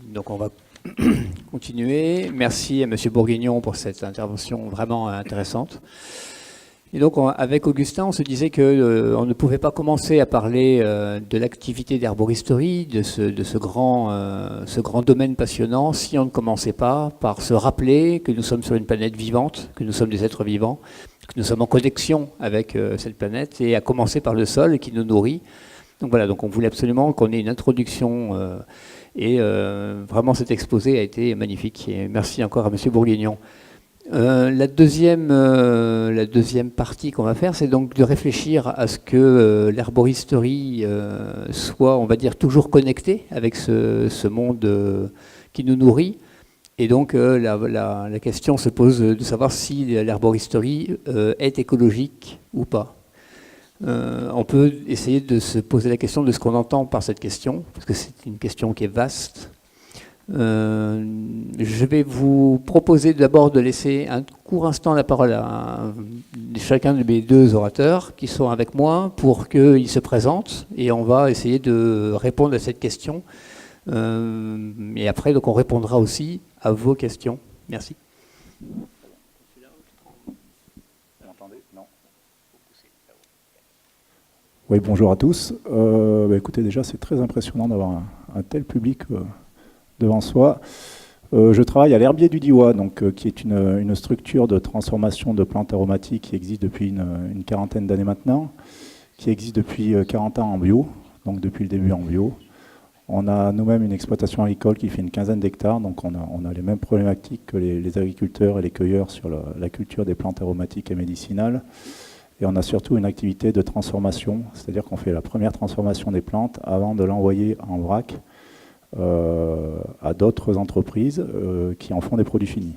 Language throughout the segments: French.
Donc on va continuer. Merci à M. Bourguignon pour cette intervention vraiment intéressante. Et donc avec Augustin, on se disait qu'on ne pouvait pas commencer à parler de l'activité d'herboristerie, de ce grand domaine passionnant, si on ne commençait pas par se rappeler que nous sommes sur une planète vivante, que nous sommes des êtres vivants, que nous sommes en connexion avec cette planète, et à commencer par le sol qui nous nourrit. Donc voilà, donc on voulait absolument qu'on ait une introduction et vraiment cet exposé a été magnifique. Et merci encore à M. Bourguignon. La deuxième partie qu'on va faire, c'est donc de réfléchir à ce que l'herboristerie soit, on va dire, toujours connectée avec ce monde qui nous nourrit. Et donc la question se pose de savoir si l'herboristerie est écologique ou pas. On peut essayer de se poser la question de ce qu'on entend par cette question, parce que c'est une question qui est vaste. Je vais vous proposer d'abord de laisser un court instant la parole à chacun de mes deux orateurs qui sont avec moi pour qu'ils se présentent et on va essayer de répondre à cette question. Et après, donc, on répondra aussi à vos questions. Merci. Oui, bonjour à tous. Écoutez, déjà, c'est très impressionnant d'avoir un tel public devant soi. Je travaille à l'herbier du Diois, donc, qui est une structure de transformation de plantes aromatiques qui existe depuis une quarantaine d'années maintenant, qui existe depuis 40 ans en bio, donc depuis le début en bio. On a nous-mêmes une exploitation agricole qui fait une quinzaine d'hectares, donc on a les mêmes problématiques que les agriculteurs et les cueilleurs sur la culture des plantes aromatiques et médicinales. Et on a surtout une activité de transformation, c'est-à-dire qu'on fait la première transformation des plantes avant de l'envoyer en vrac à d'autres entreprises qui en font des produits finis.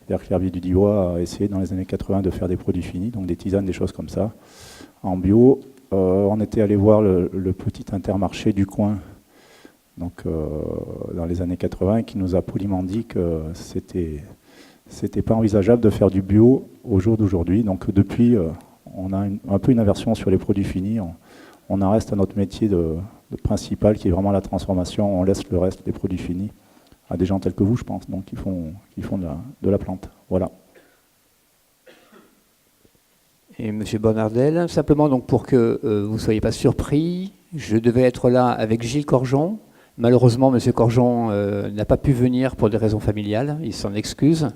C'est-à-dire que l'herbier du Diois a essayé dans les années 80 de faire des produits finis, donc des tisanes, des choses comme ça. En bio, on était allé voir le petit Intermarché du coin, donc, dans les années 80, qui nous a poliment dit que c'était pas envisageable de faire du bio au jour d'aujourd'hui. Donc depuis, on a un peu une aversion sur les produits finis. On en reste à notre métier de principal, qui est vraiment la transformation. On laisse le reste des produits finis à des gens tels que vous, je pense, donc qui font de la plante. Voilà. Et M. Bonardel, simplement donc pour que vous ne soyez pas surpris, je devais être là avec Gilles Corjon. Malheureusement, M. Corjon n'a pas pu venir pour des raisons familiales, il s'en excuse.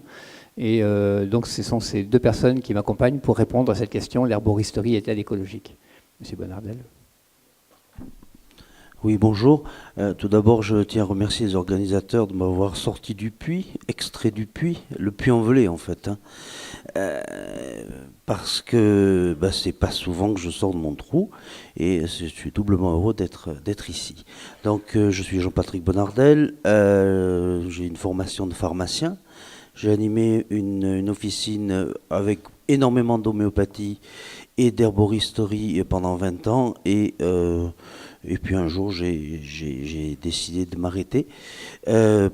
Et donc ce sont ces deux personnes qui m'accompagnent pour répondre à cette question, l'herboristerie est-elle écologique? M. Bonardel. Oui, bonjour. Tout d'abord, je tiens à remercier les organisateurs de m'avoir sorti du puits, extrait du puits, le Puy-en-Velay en fait. Parce que c'est pas souvent que je sors de mon trou et je suis doublement heureux d'être ici. Donc je suis Jean-Patrick Bonardel, j'ai une formation de pharmacien, j'ai animé une officine avec énormément d'homéopathie et d'herboristerie pendant 20 ans et puis un jour j'ai décidé de m'arrêter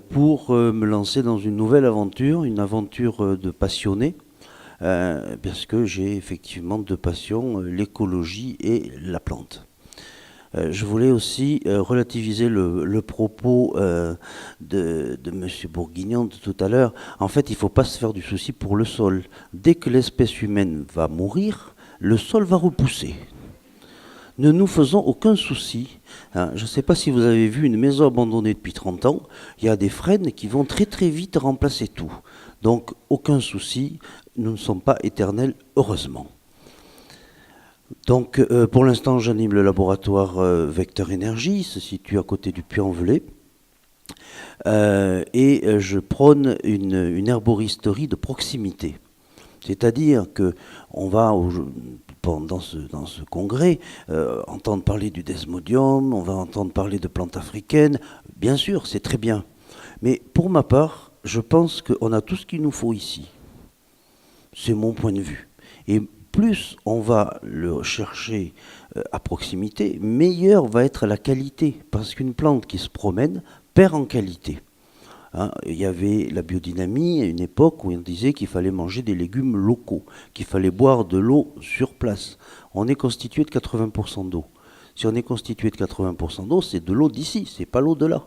pour me lancer dans une nouvelle aventure, une aventure de passionné. Parce que j'ai effectivement deux passions, l'écologie et la plante. Je voulais aussi relativiser le propos de M. Bourguignon de tout à l'heure. En fait, il ne faut pas se faire du souci pour le sol. Dès que l'espèce humaine va mourir, le sol va repousser. Ne nous faisons aucun souci. Je ne sais pas si vous avez vu une maison abandonnée depuis 30 ans. Il y a des frênes qui vont très très vite remplacer tout. Donc, aucun souci. Nous ne sommes pas éternels, heureusement. Donc, pour l'instant, j'anime le laboratoire Vecteur Énergie, il se situe à côté du Puy-en-Velay. Et je prône une herboristerie de proximité. C'est-à-dire qu'on va, dans ce congrès, entendre parler du desmodium, on va entendre parler de plantes africaines. Bien sûr, c'est très bien. Mais pour ma part, je pense qu'on a tout ce qu'il nous faut ici. C'est mon point de vue. Et plus on va le chercher à proximité, meilleure va être la qualité. Parce qu'une plante qui se promène perd en qualité. Il y avait la biodynamie à une époque où on disait qu'il fallait manger des légumes locaux, qu'il fallait boire de l'eau sur place. On est constitué de 80% d'eau. Si on est constitué de 80% d'eau, c'est de l'eau d'ici, c'est pas l'eau de là.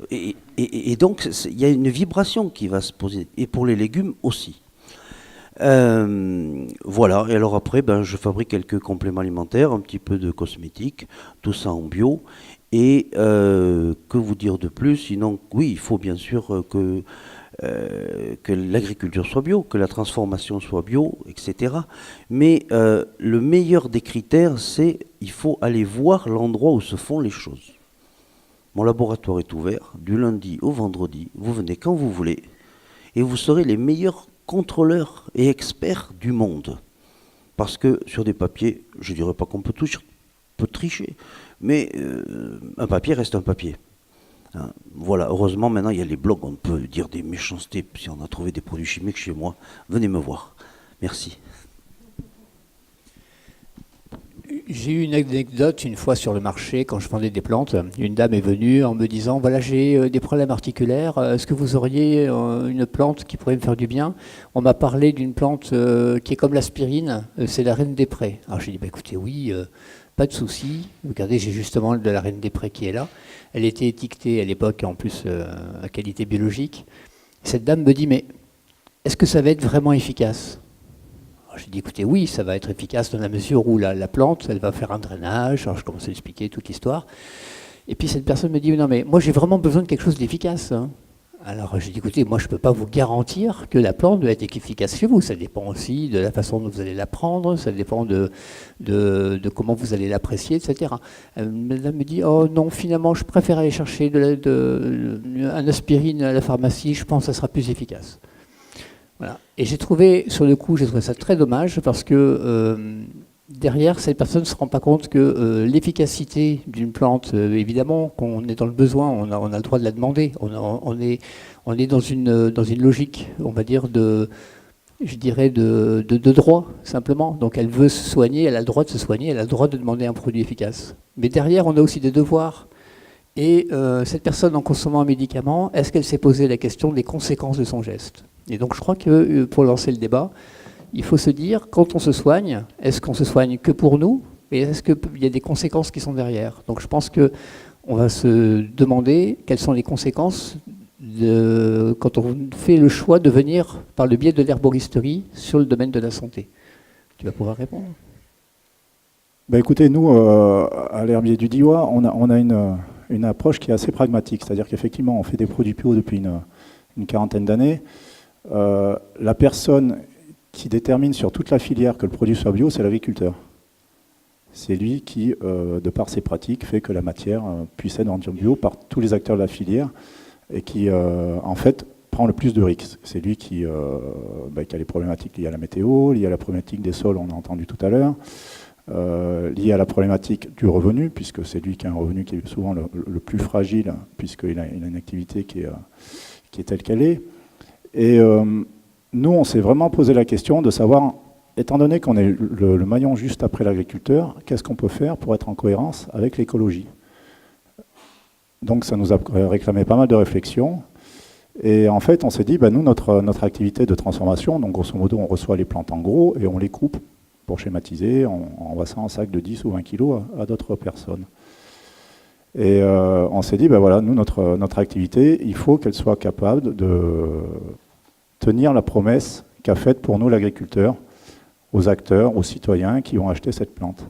Et donc, il y a une vibration qui va se poser, et pour les légumes aussi. Voilà, et alors après, je fabrique quelques compléments alimentaires, un petit peu de cosmétiques, tout ça en bio. Et que vous dire de plus? Sinon, oui, il faut bien sûr que l'agriculture soit bio, que la transformation soit bio, etc. Mais le meilleur des critères, c'est il faut aller voir l'endroit où se font les choses. Mon laboratoire est ouvert du lundi au vendredi. Vous venez quand vous voulez et vous serez les meilleurs contrôleurs et experts du monde. Parce que sur des papiers, je ne dirais pas qu'on peut tricher, mais un papier reste un papier. Hein, voilà, heureusement maintenant il y a les blogs, on peut dire des méchancetés. Si on a trouvé des produits chimiques chez moi, venez me voir. Merci. J'ai eu une anecdote une fois sur le marché quand je vendais des plantes. Une dame est venue en me disant voilà, j'ai des problèmes articulaires, est-ce que vous auriez une plante qui pourrait me faire du bien? On m'a parlé d'une plante qui est comme l'aspirine, c'est la reine des prés. Alors j'ai dit écoutez, oui, pas de souci. Regardez, j'ai justement de la reine des prés qui est là. Elle était étiquetée à l'époque en plus à qualité biologique. Cette dame me dit mais est-ce que ça va être vraiment efficace? J'ai dit, écoutez, oui, ça va être efficace dans la mesure où la plante, elle va faire un drainage. Alors, je commence à expliquer toute l'histoire. Et puis, cette personne me dit, non, mais moi, j'ai vraiment besoin de quelque chose d'efficace. Hein. Alors, j'ai dit, écoutez, moi, je ne peux pas vous garantir que la plante doit être efficace chez vous. Ça dépend aussi de la façon dont vous allez la prendre. Ça dépend de comment vous allez l'apprécier, etc. Madame me dit, oh non, finalement, je préfère aller chercher un aspirine à la pharmacie. Je pense que ça sera plus efficace. Voilà. Et j'ai trouvé, sur le coup, j'ai trouvé ça très dommage parce que derrière, cette personne ne se rend pas compte que l'efficacité d'une plante, évidemment, qu'on est dans le besoin, on a le droit de la demander. On est dans une logique, on va dire, de droit, simplement. Donc elle veut se soigner, elle a le droit de se soigner, elle a le droit de demander un produit efficace. Mais derrière, on a aussi des devoirs. Et cette personne, en consommant un médicament, est-ce qu'elle s'est posé la question des conséquences de son geste? Et donc je crois que pour lancer le débat, il faut se dire, quand on se soigne, est-ce qu'on se soigne que pour nous? Et est-ce qu'il y a des conséquences qui sont derrière? Donc je pense qu'on va se demander quelles sont les conséquences quand on fait le choix de venir par le biais de l'herboristerie sur le domaine de la santé. Tu vas pouvoir répondre. Écoutez, nous, à l'herbier du Diois, on a une approche qui est assez pragmatique. C'est-à-dire qu'effectivement, on fait des produits bio depuis une quarantaine d'années. La personne qui détermine sur toute la filière que le produit soit bio, c'est l'agriculteur. C'est lui qui, de par ses pratiques, fait que la matière puisse être rendue bio par tous les acteurs de la filière et qui, en fait, prend le plus de risques. C'est lui qui a les problématiques liées à la météo, liées à la problématique des sols, on a entendu tout à l'heure, liées à la problématique du revenu, puisque c'est lui qui a un revenu qui est souvent le plus fragile, puisqu'il a une activité qui est telle qu'elle est. Et nous, on s'est vraiment posé la question de savoir, étant donné qu'on est le maillon juste après l'agriculteur, qu'est-ce qu'on peut faire pour être en cohérence avec l'écologie? Donc ça nous a réclamé pas mal de réflexions. Et en fait, on s'est dit, nous, notre activité de transformation, donc grosso modo, on reçoit les plantes en gros et on les coupe pour schématiser, on envoie ça en sac de 10 ou 20 kilos à d'autres personnes. Et on s'est dit, voilà, nous, notre activité, il faut qu'elle soit capable de tenir la promesse qu'a faite pour nous l'agriculteur, aux acteurs, aux citoyens qui ont acheté cette plante.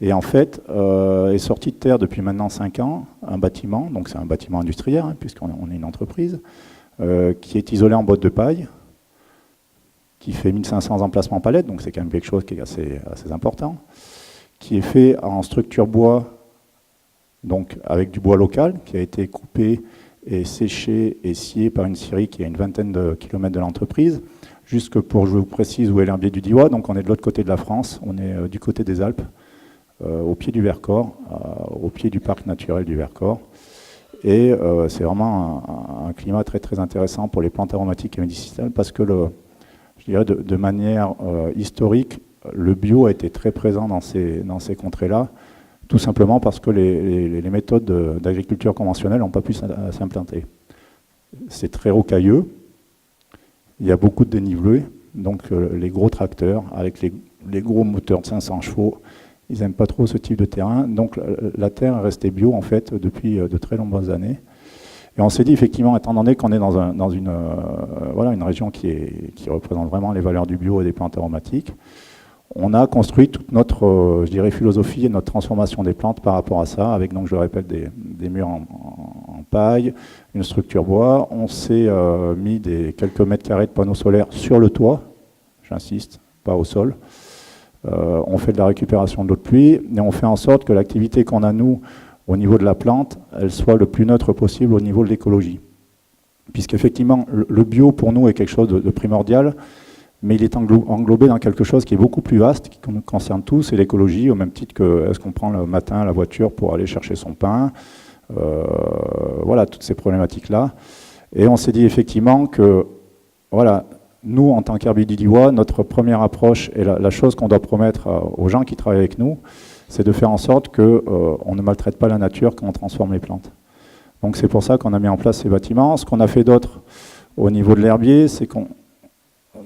Et en fait, est sorti de terre depuis maintenant 5 ans un bâtiment, donc c'est un bâtiment industriel, puisqu'on est une entreprise, qui est isolé en botte de paille, qui fait 1500 emplacements palettes, donc c'est quand même quelque chose qui est assez important, qui est fait en structure bois, donc avec du bois local, qui a été coupé et séché et scié par une scierie qui est à une vingtaine de kilomètres de l'entreprise, jusque pour, je vous précise, où est l'herbier du Diois, donc on est de l'autre côté de la France, on est du côté des Alpes, au pied du Vercors, au pied du parc naturel du Vercors. Et c'est vraiment un climat très très intéressant pour les plantes aromatiques et médicinales, parce que je dirais de manière historique, le bio a été très présent dans ces contrées-là, tout simplement parce que les méthodes d'agriculture conventionnelle n'ont pas pu s'implanter. C'est très rocailleux, il y a beaucoup de dénivelé, donc les gros tracteurs avec les gros moteurs de 500 chevaux Ils n'aiment pas trop ce type de terrain. Donc la terre est restée bio en fait depuis de très nombreuses années. Et on s'est dit effectivement, étant donné qu'on est dans une région qui représente vraiment les valeurs du bio et des plantes aromatiques, on a construit toute notre, je dirais, philosophie et notre transformation des plantes par rapport à ça, avec, donc, je le répète, des murs en paille, une structure bois. On s'est mis quelques mètres carrés de panneaux solaires sur le toit, j'insiste, pas au sol. On fait de la récupération de l'eau de pluie et on fait en sorte que l'activité qu'on a, nous, au niveau de la plante, elle soit le plus neutre possible au niveau de l'écologie. Puisqu'effectivement, le bio, pour nous, est quelque chose de primordial, mais il est englobé dans quelque chose qui est beaucoup plus vaste, qui nous concerne tous, c'est l'écologie, au même titre que est-ce qu'on prend le matin la voiture pour aller chercher son pain, voilà, toutes ces problématiques-là. Et on s'est dit effectivement que, voilà, nous, en tant qu'Herbie-Didivois, notre première approche et la chose qu'on doit promettre aux gens qui travaillent avec nous, c'est de faire en sorte qu'on ne maltraite pas la nature quand on transforme les plantes. Donc c'est pour ça qu'on a mis en place ces bâtiments. Ce qu'on a fait d'autre au niveau de l'herbier, c'est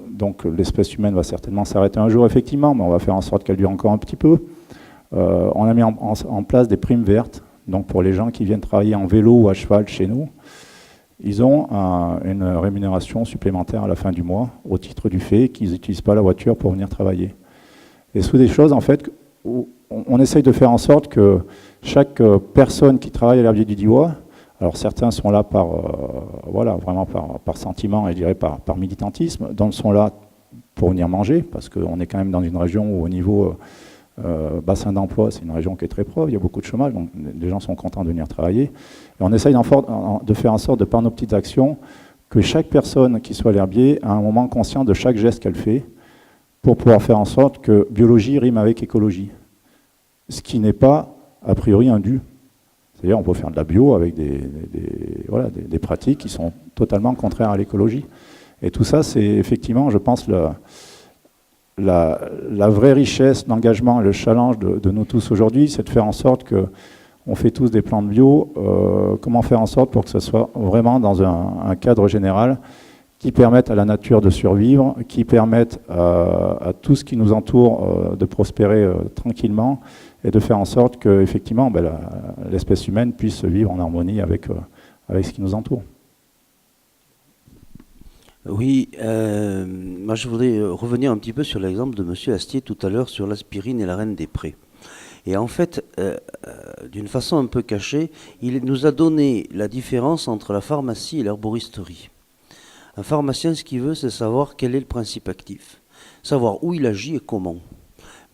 donc l'espèce humaine va certainement s'arrêter un jour, effectivement, mais on va faire en sorte qu'elle dure encore un petit peu. On a mis en place des primes vertes, donc pour les gens qui viennent travailler en vélo ou à cheval chez nous, ils ont une rémunération supplémentaire à la fin du mois, au titre du fait qu'ils n'utilisent pas la voiture pour venir travailler. Et c'est des choses, en fait, où on essaye de faire en sorte que chaque personne qui travaille à l'Herbier-du-Diois, alors certains sont là vraiment par sentiment et je dirais par militantisme, d'autres sont là pour venir manger, parce qu'on est quand même dans une région où au niveau bassin d'emploi, c'est une région qui est très pauvre, il y a beaucoup de chômage, donc les gens sont contents de venir travailler. Et on essaye de faire en sorte, de par nos petites actions, que chaque personne qui soit à l'herbier a un moment conscient de chaque geste qu'elle fait, pour pouvoir faire en sorte que biologie rime avec écologie. Ce qui n'est pas, a priori, un dû. C'est-à-dire on peut faire de la bio avec des pratiques qui sont totalement contraires à l'écologie. Et tout ça, c'est effectivement, je pense, la vraie richesse, l'engagement et le challenge de nous tous aujourd'hui, c'est de faire en sorte qu'on fait tous des plantes bio. Comment faire en sorte pour que ce soit vraiment dans un cadre général qui permettent à la nature de survivre, qui permettent à tout ce qui nous entoure de prospérer tranquillement et de faire en sorte que effectivement, l'espèce humaine puisse vivre en harmonie avec ce qui nous entoure. Oui, moi je voudrais revenir un petit peu sur l'exemple de M. Astier tout à l'heure sur l'aspirine et la reine des prés. Et en fait, d'une façon un peu cachée, il nous a donné la différence entre la pharmacie et l'herboristerie. Un pharmacien, ce qu'il veut, c'est savoir quel est le principe actif, savoir où il agit et comment.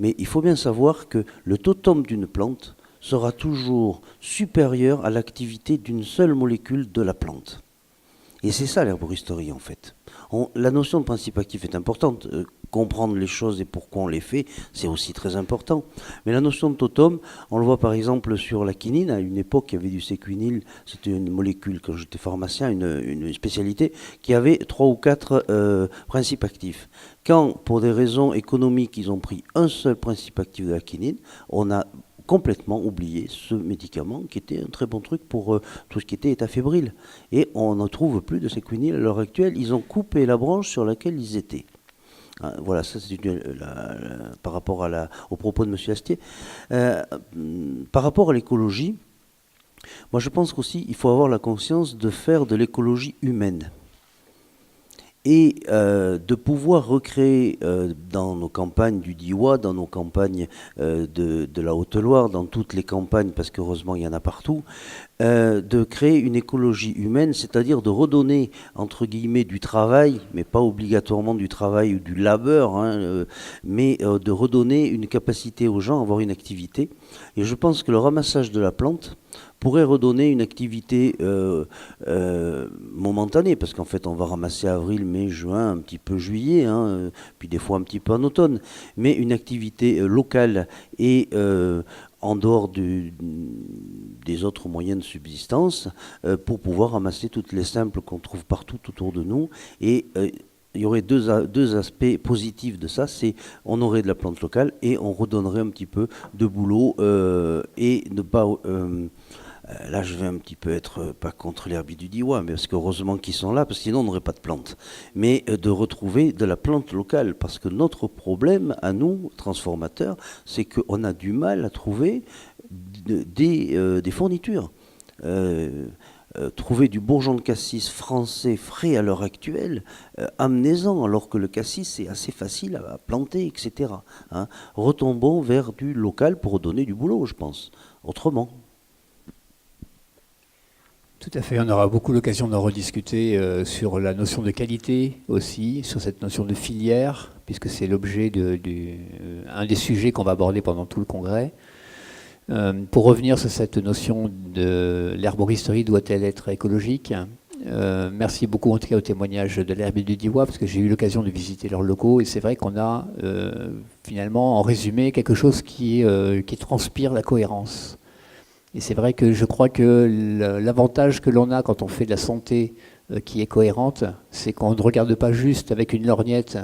Mais il faut bien savoir que le totem d'une plante sera toujours supérieur à l'activité d'une seule molécule de la plante. Et c'est ça l'herboristerie en fait. La notion de principe actif est importante. Comprendre les choses et pourquoi on les fait, c'est aussi très important. Mais la notion de totem, on le voit par exemple sur la quinine. À une époque, il y avait du séquinyle, c'était une molécule, quand j'étais pharmacien, une spécialité, qui avait 3 ou 4 principes actifs. Quand, pour des raisons économiques, ils ont pris un seul principe actif de la quinine, on a complètement oublié ce médicament qui était un très bon truc pour tout ce qui était état fébrile. Et on ne trouve plus de séquinyle à l'heure actuelle. Ils ont coupé la branche sur laquelle ils étaient. Voilà, ça c'est par rapport au propos de M. Astier. Par rapport à l'écologie, moi je pense qu'aussi il faut avoir la conscience de faire de l'écologie humaine. Et de pouvoir recréer dans nos campagnes du Diois, dans nos campagnes de la Haute-Loire, dans toutes les campagnes, parce qu'heureusement il y en a partout, de créer une écologie humaine, c'est-à-dire de redonner, entre guillemets, du travail, mais pas obligatoirement du travail ou du labeur, mais de redonner une capacité aux gens à avoir une activité. Et je pense que le ramassage de la plante pourrait redonner une activité momentanée, parce qu'en fait on va ramasser avril, mai, juin, un petit peu juillet, puis des fois un petit peu en automne, mais une activité locale et en dehors des autres moyens de subsistance, pour pouvoir ramasser toutes les simples qu'on trouve partout autour de nous. Et il y aurait deux aspects positifs de ça, c'est on aurait de la plante locale et on redonnerait un petit peu de boulot et ne pas Là, je vais un petit peu être, pas contre l'herbier du Diois, mais parce qu'heureusement qu'ils sont là, parce que sinon on n'aurait pas de plantes. Mais de retrouver de la plante locale, parce que notre problème, à nous, transformateurs, c'est qu'on a du mal à trouver des fournitures. Trouver du bourgeon de cassis français frais à l'heure actuelle, amenez-en, alors que le cassis c'est assez facile à planter, etc. Hein. Retombons vers du local pour donner du boulot, je pense. Autrement. Tout à fait, on aura beaucoup l'occasion d'en rediscuter sur la notion de qualité aussi, sur cette notion de filière, puisque c'est l'objet un des sujets qu'on va aborder pendant tout le congrès. Pour revenir sur cette notion de l'herboristerie, doit-elle être écologique ? Merci beaucoup en tout cas au témoignage de l'herbier du Diois, parce que j'ai eu l'occasion de visiter leurs locaux, et c'est vrai qu'on a finalement en résumé quelque chose qui transpire la cohérence. Et c'est vrai que je crois que l'avantage que l'on a quand on fait de la santé qui est cohérente, c'est qu'on ne regarde pas juste avec une lorgnette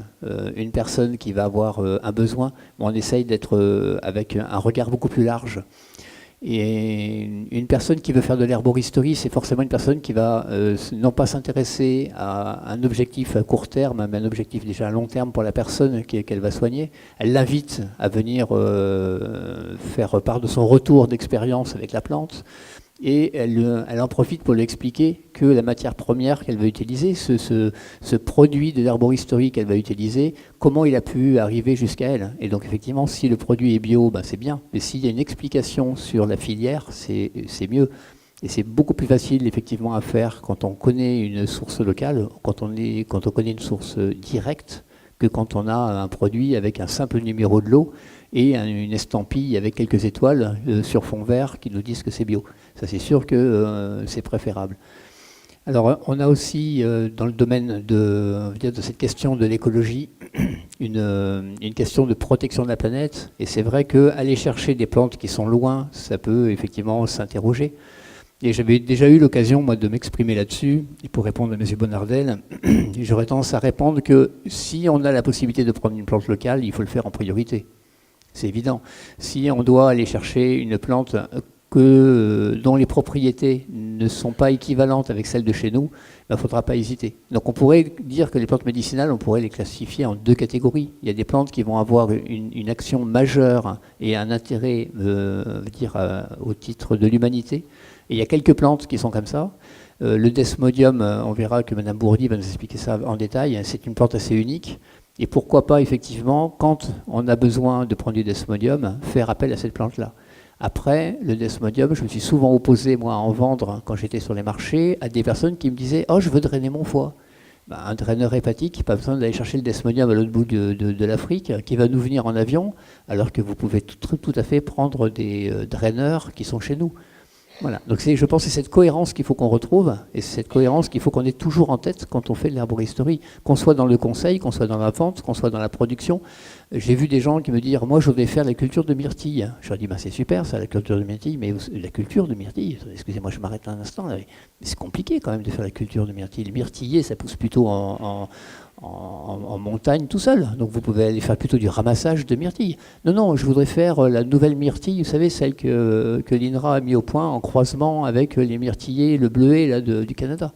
une personne qui va avoir un besoin, mais on essaye d'être avec un regard beaucoup plus large. Et une personne qui veut faire de l'herboristerie, c'est forcément une personne qui va non pas s'intéresser à un objectif à court terme, mais un objectif déjà à long terme pour la personne qu'elle va soigner. Elle l'invite à venir faire part de son retour d'expérience avec la plante. Et elle en profite pour lui expliquer que la matière première qu'elle va utiliser, ce produit de l'herboristerie qu'elle va utiliser, comment il a pu arriver jusqu'à elle. Et donc effectivement, si le produit est bio, ben c'est bien. Mais s'il y a une explication sur la filière, c'est mieux. Et c'est beaucoup plus facile effectivement à faire quand on connaît une source locale, quand on connaît une source directe, que quand on a un produit avec un simple numéro de lot et une estampille avec quelques étoiles sur fond vert qui nous disent que c'est bio. Ça, c'est sûr que c'est préférable. Alors, on a aussi, dans le domaine de cette question de l'écologie, une question de protection de la planète. Et c'est vrai qu'aller chercher des plantes qui sont loin, ça peut effectivement s'interroger. Et j'avais déjà eu l'occasion, moi, de m'exprimer là-dessus. Et pour répondre à M. Bonardel, j'aurais tendance à répondre que si on a la possibilité de prendre une plante locale, il faut le faire en priorité. C'est évident. Si on doit aller chercher une plante dont les propriétés ne sont pas équivalentes avec celles de chez nous, il ne faudra pas hésiter. Donc on pourrait dire que les plantes médicinales, on pourrait les classifier en deux catégories. Il y a des plantes qui vont avoir une action majeure et un intérêt au titre de l'humanité. Et il y a quelques plantes qui sont comme ça. Le desmodium, on verra que Mme Bourdi va nous expliquer ça en détail, c'est une plante assez unique. Et pourquoi pas, effectivement, quand on a besoin de prendre du desmodium, faire appel à cette plante-là. Après, le desmodium, je me suis souvent opposé, moi, à en vendre, quand j'étais sur les marchés, à des personnes qui me disaient « Oh, je veux drainer mon foie ». Ben, un draineur hépatique, pas besoin d'aller chercher le desmodium à l'autre bout de l'Afrique, qui va nous venir en avion, alors que vous pouvez tout à fait prendre des draineurs qui sont chez nous. Voilà. Donc je pense que c'est cette cohérence qu'il faut qu'on retrouve, et c'est cette cohérence qu'il faut qu'on ait toujours en tête quand on fait de l'herboristerie, qu'on soit dans le conseil, qu'on soit dans la vente, qu'on soit dans la production. J'ai vu des gens qui me disent « Moi, je voudrais faire la culture de myrtille ». Je leur dis « C'est super, ça, la culture de myrtille, mais la culture de myrtille, excusez-moi, je m'arrête un instant, mais c'est compliqué quand même de faire la culture de myrtille. Le myrtillier, ça pousse plutôt en montagne tout seul. Donc vous pouvez aller faire plutôt du ramassage de myrtilles. Non, je voudrais faire la nouvelle myrtille, vous savez, celle que l'INRA a mis au point en croisement avec les myrtillers, le bleuet là, du Canada.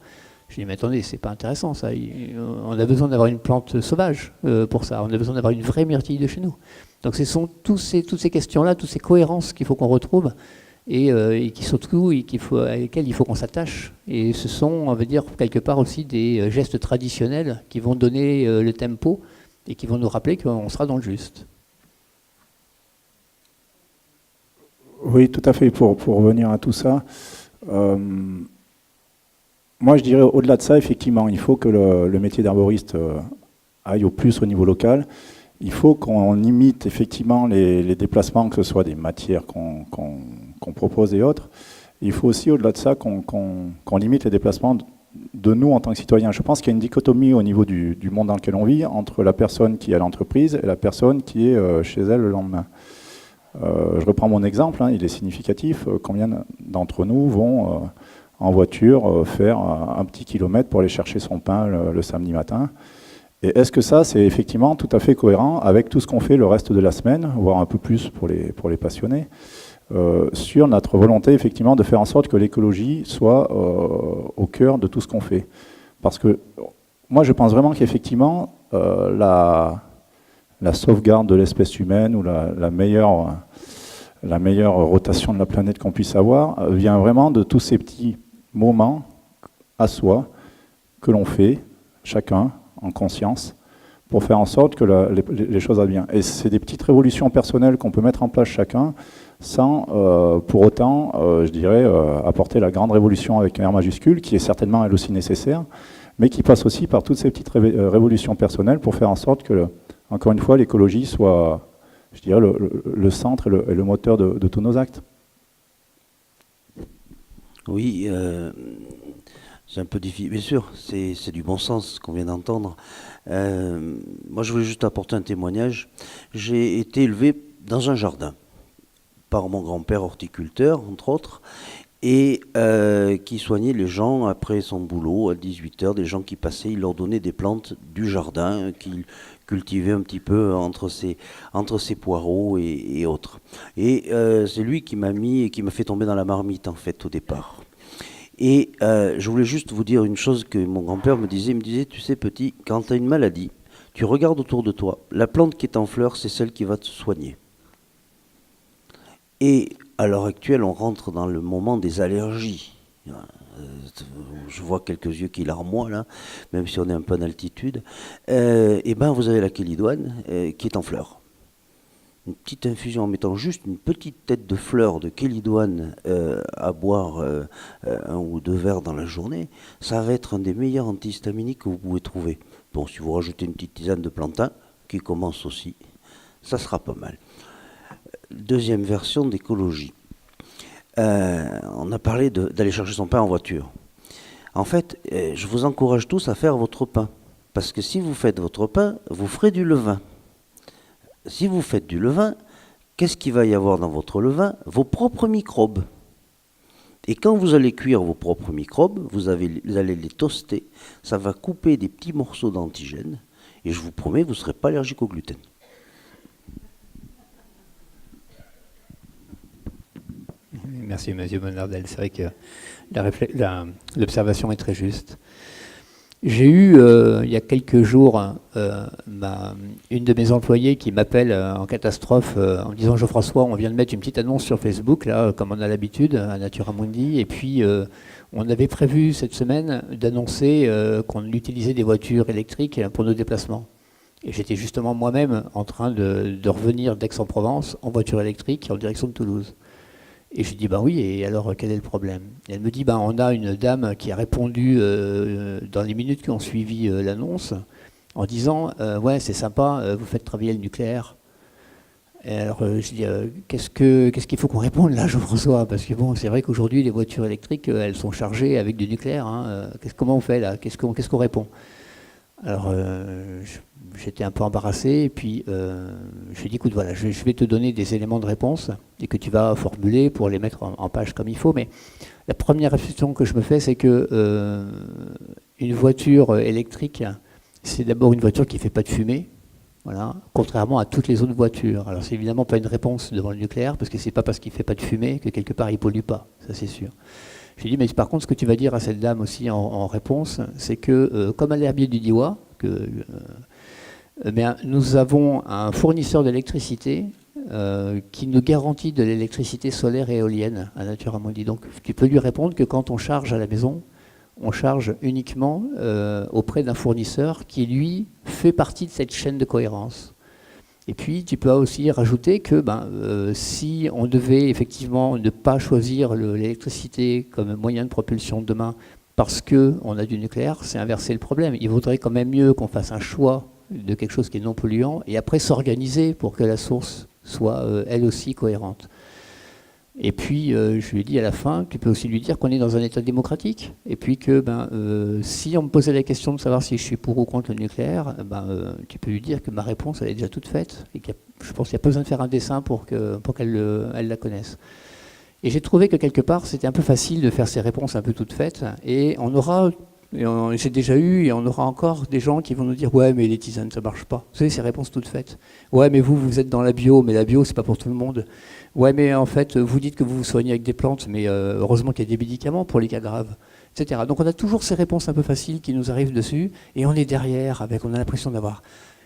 Je dis, mais attendez, c'est pas intéressant ça. On a besoin d'avoir une plante sauvage pour ça. On a besoin d'avoir une vraie myrtille de chez nous. Donc ce sont toutes ces questions-là, toutes ces cohérences qu'il faut qu'on retrouve et qui surtout à lesquelles il faut qu'on s'attache. Et ce sont, on va dire, quelque part aussi des gestes traditionnels qui vont donner le tempo et qui vont nous rappeler qu'on sera dans le juste. Oui, tout à fait. Pour revenir à tout ça, moi je dirais au-delà de ça, effectivement, il faut que le métier d'herboriste aille au plus au niveau local. Il faut qu'on limite effectivement les déplacements, que ce soit des matières qu'on propose et autres. Il faut aussi, au-delà de ça, qu'on limite les déplacements de nous en tant que citoyens. Je pense qu'il y a une dichotomie au niveau du monde dans lequel on vit entre la personne qui est à l'entreprise et la personne qui est chez elle le lendemain. Je reprends mon exemple, il est significatif. Combien d'entre nous vont en voiture faire un petit kilomètre pour aller chercher son pain le samedi matin? Et est-ce que ça, c'est effectivement tout à fait cohérent avec tout ce qu'on fait le reste de la semaine, voire un peu plus pour les passionnés? sur notre volonté effectivement de faire en sorte que l'écologie soit au cœur de tout ce qu'on fait. Parce que moi je pense vraiment qu'effectivement la sauvegarde de l'espèce humaine ou la meilleure rotation de la planète qu'on puisse avoir vient vraiment de tous ces petits moments à soi que l'on fait, chacun, en conscience, pour faire en sorte que les choses aillent bien. Et c'est des petites révolutions personnelles qu'on peut mettre en place chacun, sans pour autant, je dirais, apporter la grande révolution avec un R majuscule, qui est certainement elle aussi nécessaire, mais qui passe aussi par toutes ces petites révolutions personnelles pour faire en sorte que, encore une fois, l'écologie soit, je dirais, le centre et le moteur de tous nos actes. Oui, c'est un peu difficile. Bien sûr, c'est du bon sens ce qu'on vient d'entendre. Moi, je voulais juste apporter un témoignage. J'ai été élevé dans un jardin par mon grand-père horticulteur, entre autres, et qui soignait les gens après son boulot à 18h, des gens qui passaient, il leur donnait des plantes du jardin qu'il cultivait un petit peu entre ses poireaux et autres. Et c'est lui qui m'a mis et qui m'a fait tomber dans la marmite en fait au départ. Et je voulais juste vous dire une chose que mon grand-père me disait. Il me disait, tu sais petit, quand tu as une maladie, tu regardes autour de toi. La plante qui est en fleur, c'est celle qui va te soigner. Et à l'heure actuelle, on rentre dans le moment des allergies. Je vois quelques yeux qui larmoient là, même si on est un peu en altitude. Et ben vous avez la kélidoine qui est en fleur. Une petite infusion en mettant juste une petite tête de fleur de kélidoine à boire 1 ou 2 verres dans la journée, ça va être un des meilleurs antihistaminiques que vous pouvez trouver. Bon, si vous rajoutez une petite tisane de plantain, qui commence aussi, ça sera pas mal. Deuxième version d'écologie. On a parlé d'aller chercher son pain en voiture. En fait, je vous encourage tous à faire votre pain. Parce que si vous faites votre pain, vous ferez du levain. Si vous faites du levain, qu'est-ce qu'il va y avoir dans votre levain? Vos propres microbes. Et quand vous allez cuire vos propres microbes, vous allez les toaster. Ça va couper des petits morceaux d'antigènes. Et je vous promets, vous ne serez pas allergique au gluten. Merci, monsieur Bonardel. C'est vrai que l'observation est très juste. J'ai eu, il y a quelques jours, une de mes employées qui m'appelle en catastrophe en me disant « Jean-François, on vient de mettre une petite annonce sur Facebook, là, comme on a l'habitude, à Natura Mundi, et puis on avait prévu cette semaine d'annoncer qu'on utilisait des voitures électriques pour nos déplacements. » Et j'étais justement moi-même en train de revenir d'Aix-en-Provence en voiture électrique en direction de Toulouse. Et je lui dis, bah oui, et alors quel est le problème? Et elle me dit, on a une dame qui a répondu dans les minutes qui ont suivi l'annonce en disant, ouais, c'est sympa, vous faites travailler le nucléaire. Et alors je dis, qu'est-ce qu'il faut qu'on réponde là, Jean-François? Parce que bon, c'est vrai qu'aujourd'hui, les voitures électriques, elles sont chargées avec du nucléaire. Hein. Comment on fait là? Qu'est-ce qu'on répond? Alors, j'étais un peu embarrassé, et puis je lui ai dit, écoute, voilà, je vais te donner des éléments de réponse et que tu vas formuler pour les mettre en page comme il faut. Mais la première réflexion que je me fais, c'est que une voiture électrique, c'est d'abord une voiture qui ne fait pas de fumée, voilà, contrairement à toutes les autres voitures. Alors, c'est évidemment pas une réponse devant le nucléaire, parce que c'est pas parce qu'il ne fait pas de fumée que quelque part il ne pollue pas, ça c'est sûr. Je lui ai dit, mais par contre, ce que tu vas dire à cette dame aussi en réponse, c'est que, comme à l'herbier du Diois, nous avons un fournisseur d'électricité qui nous garantit de l'électricité solaire et éolienne à Natura Mundi. Donc, tu peux lui répondre que quand on charge à la maison, on charge uniquement auprès d'un fournisseur qui, lui, fait partie de cette chaîne de cohérence. Et puis, tu peux aussi rajouter que si on devait effectivement ne pas choisir l'électricité comme moyen de propulsion demain parce qu'on a du nucléaire, c'est inverser le problème. Il vaudrait quand même mieux qu'on fasse un choix de quelque chose qui est non polluant et après s'organiser pour que la source soit elle aussi cohérente. Et puis, je lui ai dit à la fin, tu peux aussi lui dire qu'on est dans un État démocratique. Et puis que si on me posait la question de savoir si je suis pour ou contre le nucléaire, tu peux lui dire que ma réponse, elle est déjà toute faite. Et je pense qu'il n'y a pas besoin de faire un dessin pour qu'elle la connaisse. Et j'ai trouvé que quelque part, c'était un peu facile de faire ces réponses un peu toutes faites. Et on aura J'ai déjà eu et on aura encore des gens qui vont nous dire ouais mais les tisanes ça marche pas. Vous savez ces réponses toutes faites. Ouais mais vous êtes dans la bio, mais la bio c'est pas pour tout le monde. Ouais mais en fait vous dites que vous vous soignez avec des plantes, mais heureusement qu'il y a des médicaments pour les cas graves, etc. Donc on a toujours ces réponses un peu faciles qui nous arrivent dessus et on est derrière on a l'impression d'avoir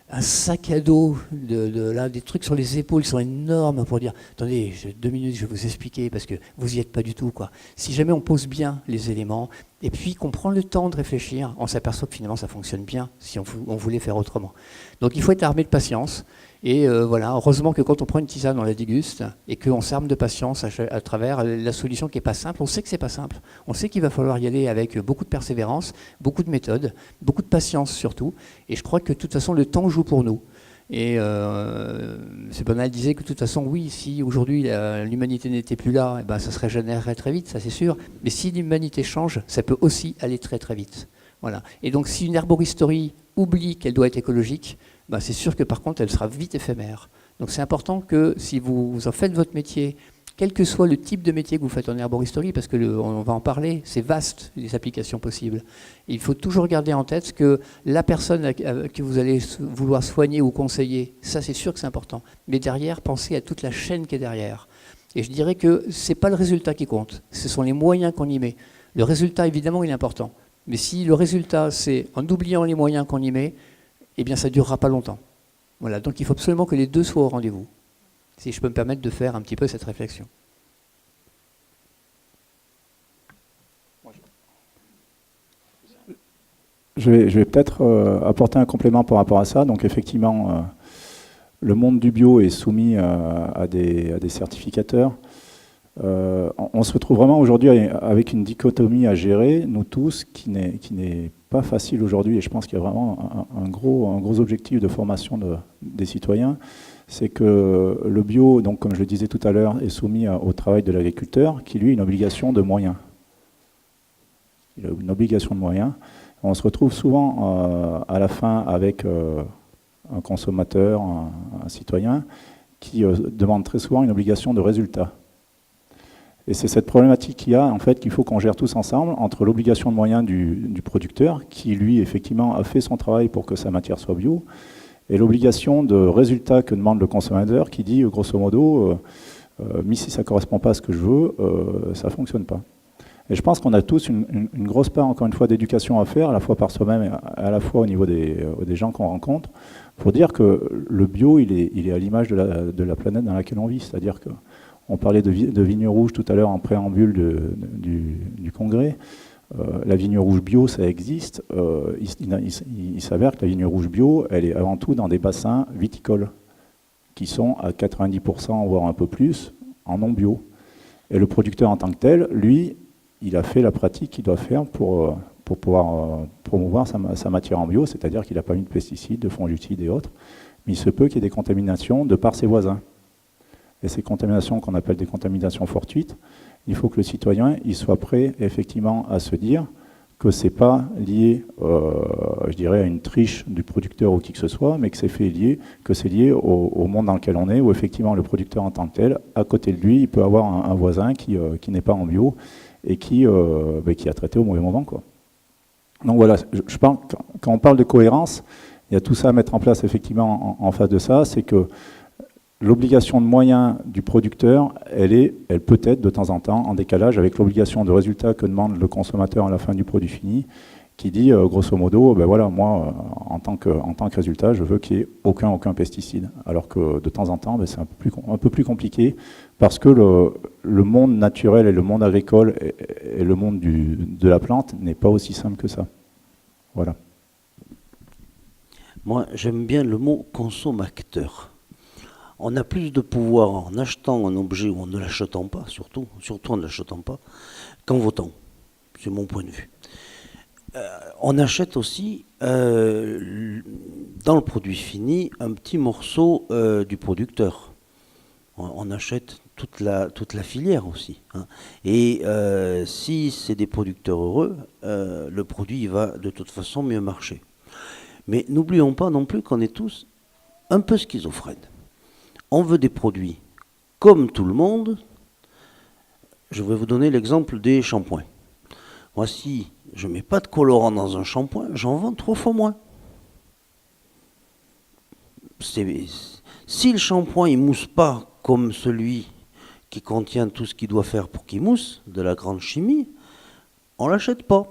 un sac à dos, là, des trucs sur les épaules qui sont énormes pour dire attendez, 2 minutes, je vais vous expliquer parce que vous n'y êtes pas du tout, quoi. Si jamais on pose bien les éléments et puis qu'on prend le temps de réfléchir, on s'aperçoit que finalement ça fonctionne bien si on voulait faire autrement. Donc il faut être armé de patience. Et voilà, heureusement que quand on prend une tisane, on la déguste et qu'on s'arme de patience à travers la solution qui n'est pas simple. On sait que c'est pas simple. On sait qu'il va falloir y aller avec beaucoup de persévérance, beaucoup de méthode, beaucoup de patience surtout. Et je crois que de toute façon, le temps joue pour nous. Et M. Bonal disait que de toute façon, oui, si aujourd'hui l'humanité n'était plus là, eh ben, ça se régénérerait très vite, ça c'est sûr. Mais si l'humanité change, ça peut aussi aller très très vite. Voilà. Et donc si une herboristerie oublie qu'elle doit être écologique, ben c'est sûr que par contre elle sera vite éphémère. Donc c'est important que si vous en faites votre métier, quel que soit le type de métier que vous faites en herboristerie, parce que on va en parler, c'est vaste les applications possibles. Et il faut toujours garder en tête que la personne que vous allez vouloir soigner ou conseiller, ça c'est sûr que c'est important. Mais derrière, pensez à toute la chaîne qui est derrière. Et je dirais que c'est pas le résultat qui compte, ce sont les moyens qu'on y met. Le résultat évidemment il est important. Mais si le résultat, c'est en oubliant les moyens qu'on y met, eh bien ça ne durera pas longtemps. Voilà, donc il faut absolument que les deux soient au rendez-vous. Si je peux me permettre de faire un petit peu cette réflexion. Je vais peut-être apporter un complément par rapport à ça. Donc effectivement, le monde du bio est soumis à des certificateurs. On se retrouve vraiment aujourd'hui avec une dichotomie à gérer, nous tous, qui n'est pas facile aujourd'hui. Et je pense qu'il y a vraiment un gros objectif de formation des citoyens. C'est que le bio, donc, comme je le disais tout à l'heure, est soumis au travail de l'agriculteur, qui lui a une obligation de moyens. Il a une obligation de moyens. On se retrouve souvent à la fin avec un consommateur, un citoyen, qui demande très souvent une obligation de résultat. Et c'est cette problématique qu'il y a, en fait, qu'il faut qu'on gère tous ensemble, entre l'obligation de moyens du producteur, qui lui, effectivement, a fait son travail pour que sa matière soit bio, et l'obligation de résultat que demande le consommateur, qui dit, grosso modo, mais si ça ne correspond pas à ce que je veux, ça ne fonctionne pas. Et je pense qu'on a tous une grosse part, encore une fois, d'éducation à faire, à la fois par soi-même et à la fois au niveau des gens qu'on rencontre, pour dire que le bio, il est à l'image de la planète dans laquelle on vit. C'est-à-dire qu'on parlait de vigne rouge tout à l'heure en préambule du congrès. La vigne rouge bio, ça existe. Il s'avère que la vigne rouge bio, elle est avant tout dans des bassins viticoles, qui sont à 90%, voire un peu plus, en non bio. Et le producteur en tant que tel, lui, il a fait la pratique qu'il doit faire pour pouvoir promouvoir sa matière en bio, c'est-à-dire qu'il n'a pas mis de pesticides, de fongicides et autres, mais il se peut qu'il y ait des contaminations de par ses voisins. Et ces contaminations qu'on appelle des contaminations fortuites, il faut que le citoyen il soit prêt effectivement à se dire que ce n'est pas lié, je dirais, à une triche du producteur ou qui que ce soit, mais que c'est lié au monde dans lequel on est, où effectivement le producteur en tant que tel, à côté de lui, il peut avoir un voisin qui n'est pas en bio et qui a traité au mauvais moment, quoi. Donc voilà, je pense quand on parle de cohérence, il y a tout ça à mettre en place effectivement en face de ça, c'est que l'obligation de moyens du producteur, elle peut être de temps en temps en décalage avec l'obligation de résultat que demande le consommateur à la fin du produit fini, qui dit grosso modo, ben voilà, moi en tant que résultat, je veux qu'il n'y ait aucun pesticide. Alors que de temps en temps, ben, c'est un peu plus compliqué parce que le monde naturel et le monde agricole et le monde de la plante n'est pas aussi simple que ça. Voilà. Moi, j'aime bien le mot consommateur. On a plus de pouvoir en achetant un objet ou en ne l'achetant pas, surtout en ne l'achetant pas, qu'en votant. C'est mon point de vue. On achète aussi, dans le produit fini, un petit morceau du producteur. On achète toute la filière aussi. Hein. Et si c'est des producteurs heureux, le produit va de toute façon mieux marcher. Mais n'oublions pas non plus qu'on est tous un peu schizophrènes. On veut des produits comme tout le monde. Je vais vous donner l'exemple des shampoings. Moi, si je ne mets pas de colorant dans un shampoing, j'en vends 3 fois moins. Si le shampoing ne mousse pas comme celui qui contient tout ce qu'il doit faire pour qu'il mousse, de la grande chimie, on ne l'achète pas.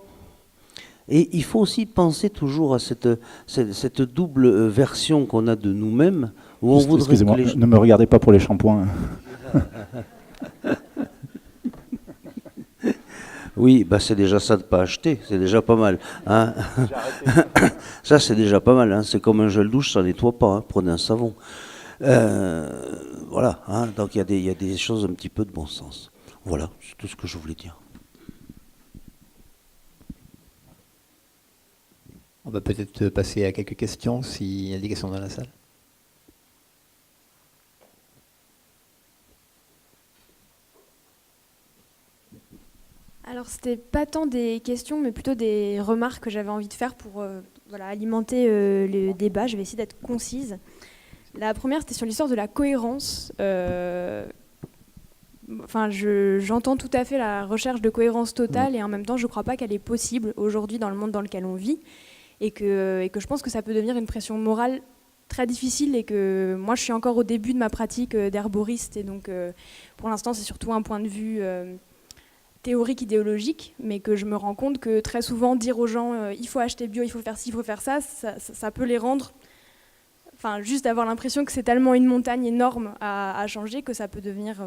Et il faut aussi penser toujours à cette double version qu'on a de nous-mêmes, où on voudrait Excusez-moi, que les... ne me regardez pas pour les shampoings. Oui, bah c'est déjà ça de ne pas acheter, c'est déjà pas mal. Hein. Ça, c'est déjà pas mal. Hein. C'est comme un gel douche, ça ne nettoie pas. Hein. Prenez un savon. Voilà. Hein. Donc, il y a des choses un petit peu de bon sens. Voilà, c'est tout ce que je voulais dire. On va peut-être passer à quelques questions, s'il y a des questions dans la salle. Alors, c'était pas tant des questions, mais plutôt des remarques que j'avais envie de faire pour alimenter le débat. Je vais essayer d'être concise. La première, c'était sur l'histoire de la cohérence. J'entends tout à fait la recherche de cohérence totale et en même temps, je ne crois pas qu'elle est possible aujourd'hui dans le monde dans lequel on vit et que je pense que ça peut devenir une pression morale très difficile et que moi, je suis encore au début de ma pratique d'herboriste et donc pour l'instant, c'est surtout un point de vue théorique, idéologique, mais que je me rends compte que très souvent, dire aux gens il faut acheter bio, il faut faire ci, il faut faire ça, ça peut les rendre... Enfin, juste d'avoir l'impression que c'est tellement une montagne énorme à changer que ça peut devenir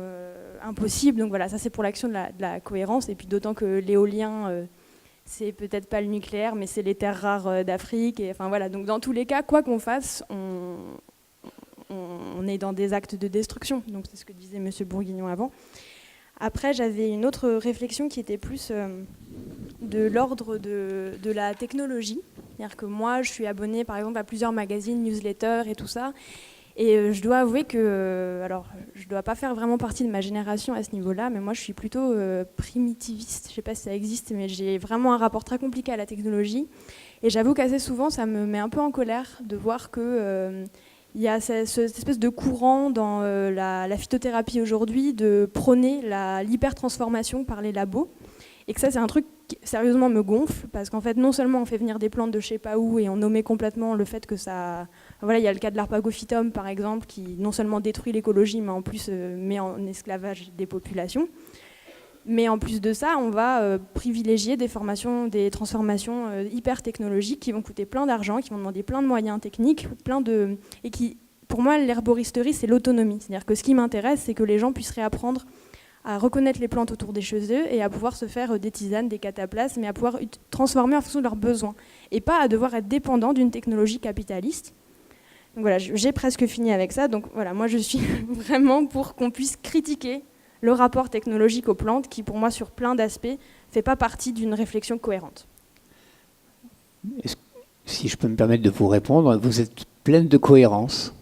impossible. Donc voilà, ça c'est pour l'action de la cohérence. Et puis d'autant que l'éolien, c'est peut-être pas le nucléaire, mais c'est les terres rares d'Afrique. Et enfin voilà, donc dans tous les cas, quoi qu'on fasse, on est dans des actes de destruction. Donc c'est ce que disait Monsieur Bourguignon avant. Après, j'avais une autre réflexion qui était plus de l'ordre de la technologie. C'est-à-dire que moi, je suis abonnée par exemple à plusieurs magazines, newsletters et tout ça. Et je dois avouer que, alors, je ne dois pas faire vraiment partie de ma génération à ce niveau-là, mais moi, je suis plutôt primitiviste. Je ne sais pas si ça existe, mais j'ai vraiment un rapport très compliqué à la technologie. Et j'avoue qu'assez souvent, ça me met un peu en colère de voir que... il y a cette espèce de courant dans la phytothérapie aujourd'hui de prôner l'hypertransformation par les labos. Et que ça, c'est un truc qui, sérieusement, me gonfle, parce qu'en fait, non seulement on fait venir des plantes de je sais pas où, et on omet complètement le fait que ça... Voilà, il y a le cas de l'arpagophytum, par exemple, qui non seulement détruit l'écologie, mais en plus met en esclavage des populations. Mais en plus de ça, on va privilégier des transformations hyper technologiques qui vont coûter plein d'argent, qui vont demander plein de moyens techniques, et qui, pour moi, l'herboristerie, c'est l'autonomie. C'est-à-dire que ce qui m'intéresse, c'est que les gens puissent réapprendre à reconnaître les plantes autour des chez eux et à pouvoir se faire des tisanes, des cataplasmes, mais à pouvoir transformer en fonction de leurs besoins. Et pas à devoir être dépendant d'une technologie capitaliste. Donc voilà, j'ai presque fini avec ça. Donc voilà, moi je suis vraiment pour qu'on puisse critiquer le rapport technologique aux plantes qui, pour moi, sur plein d'aspects, ne fait pas partie d'une réflexion cohérente. Si je peux me permettre de vous répondre, vous êtes pleine de cohérence.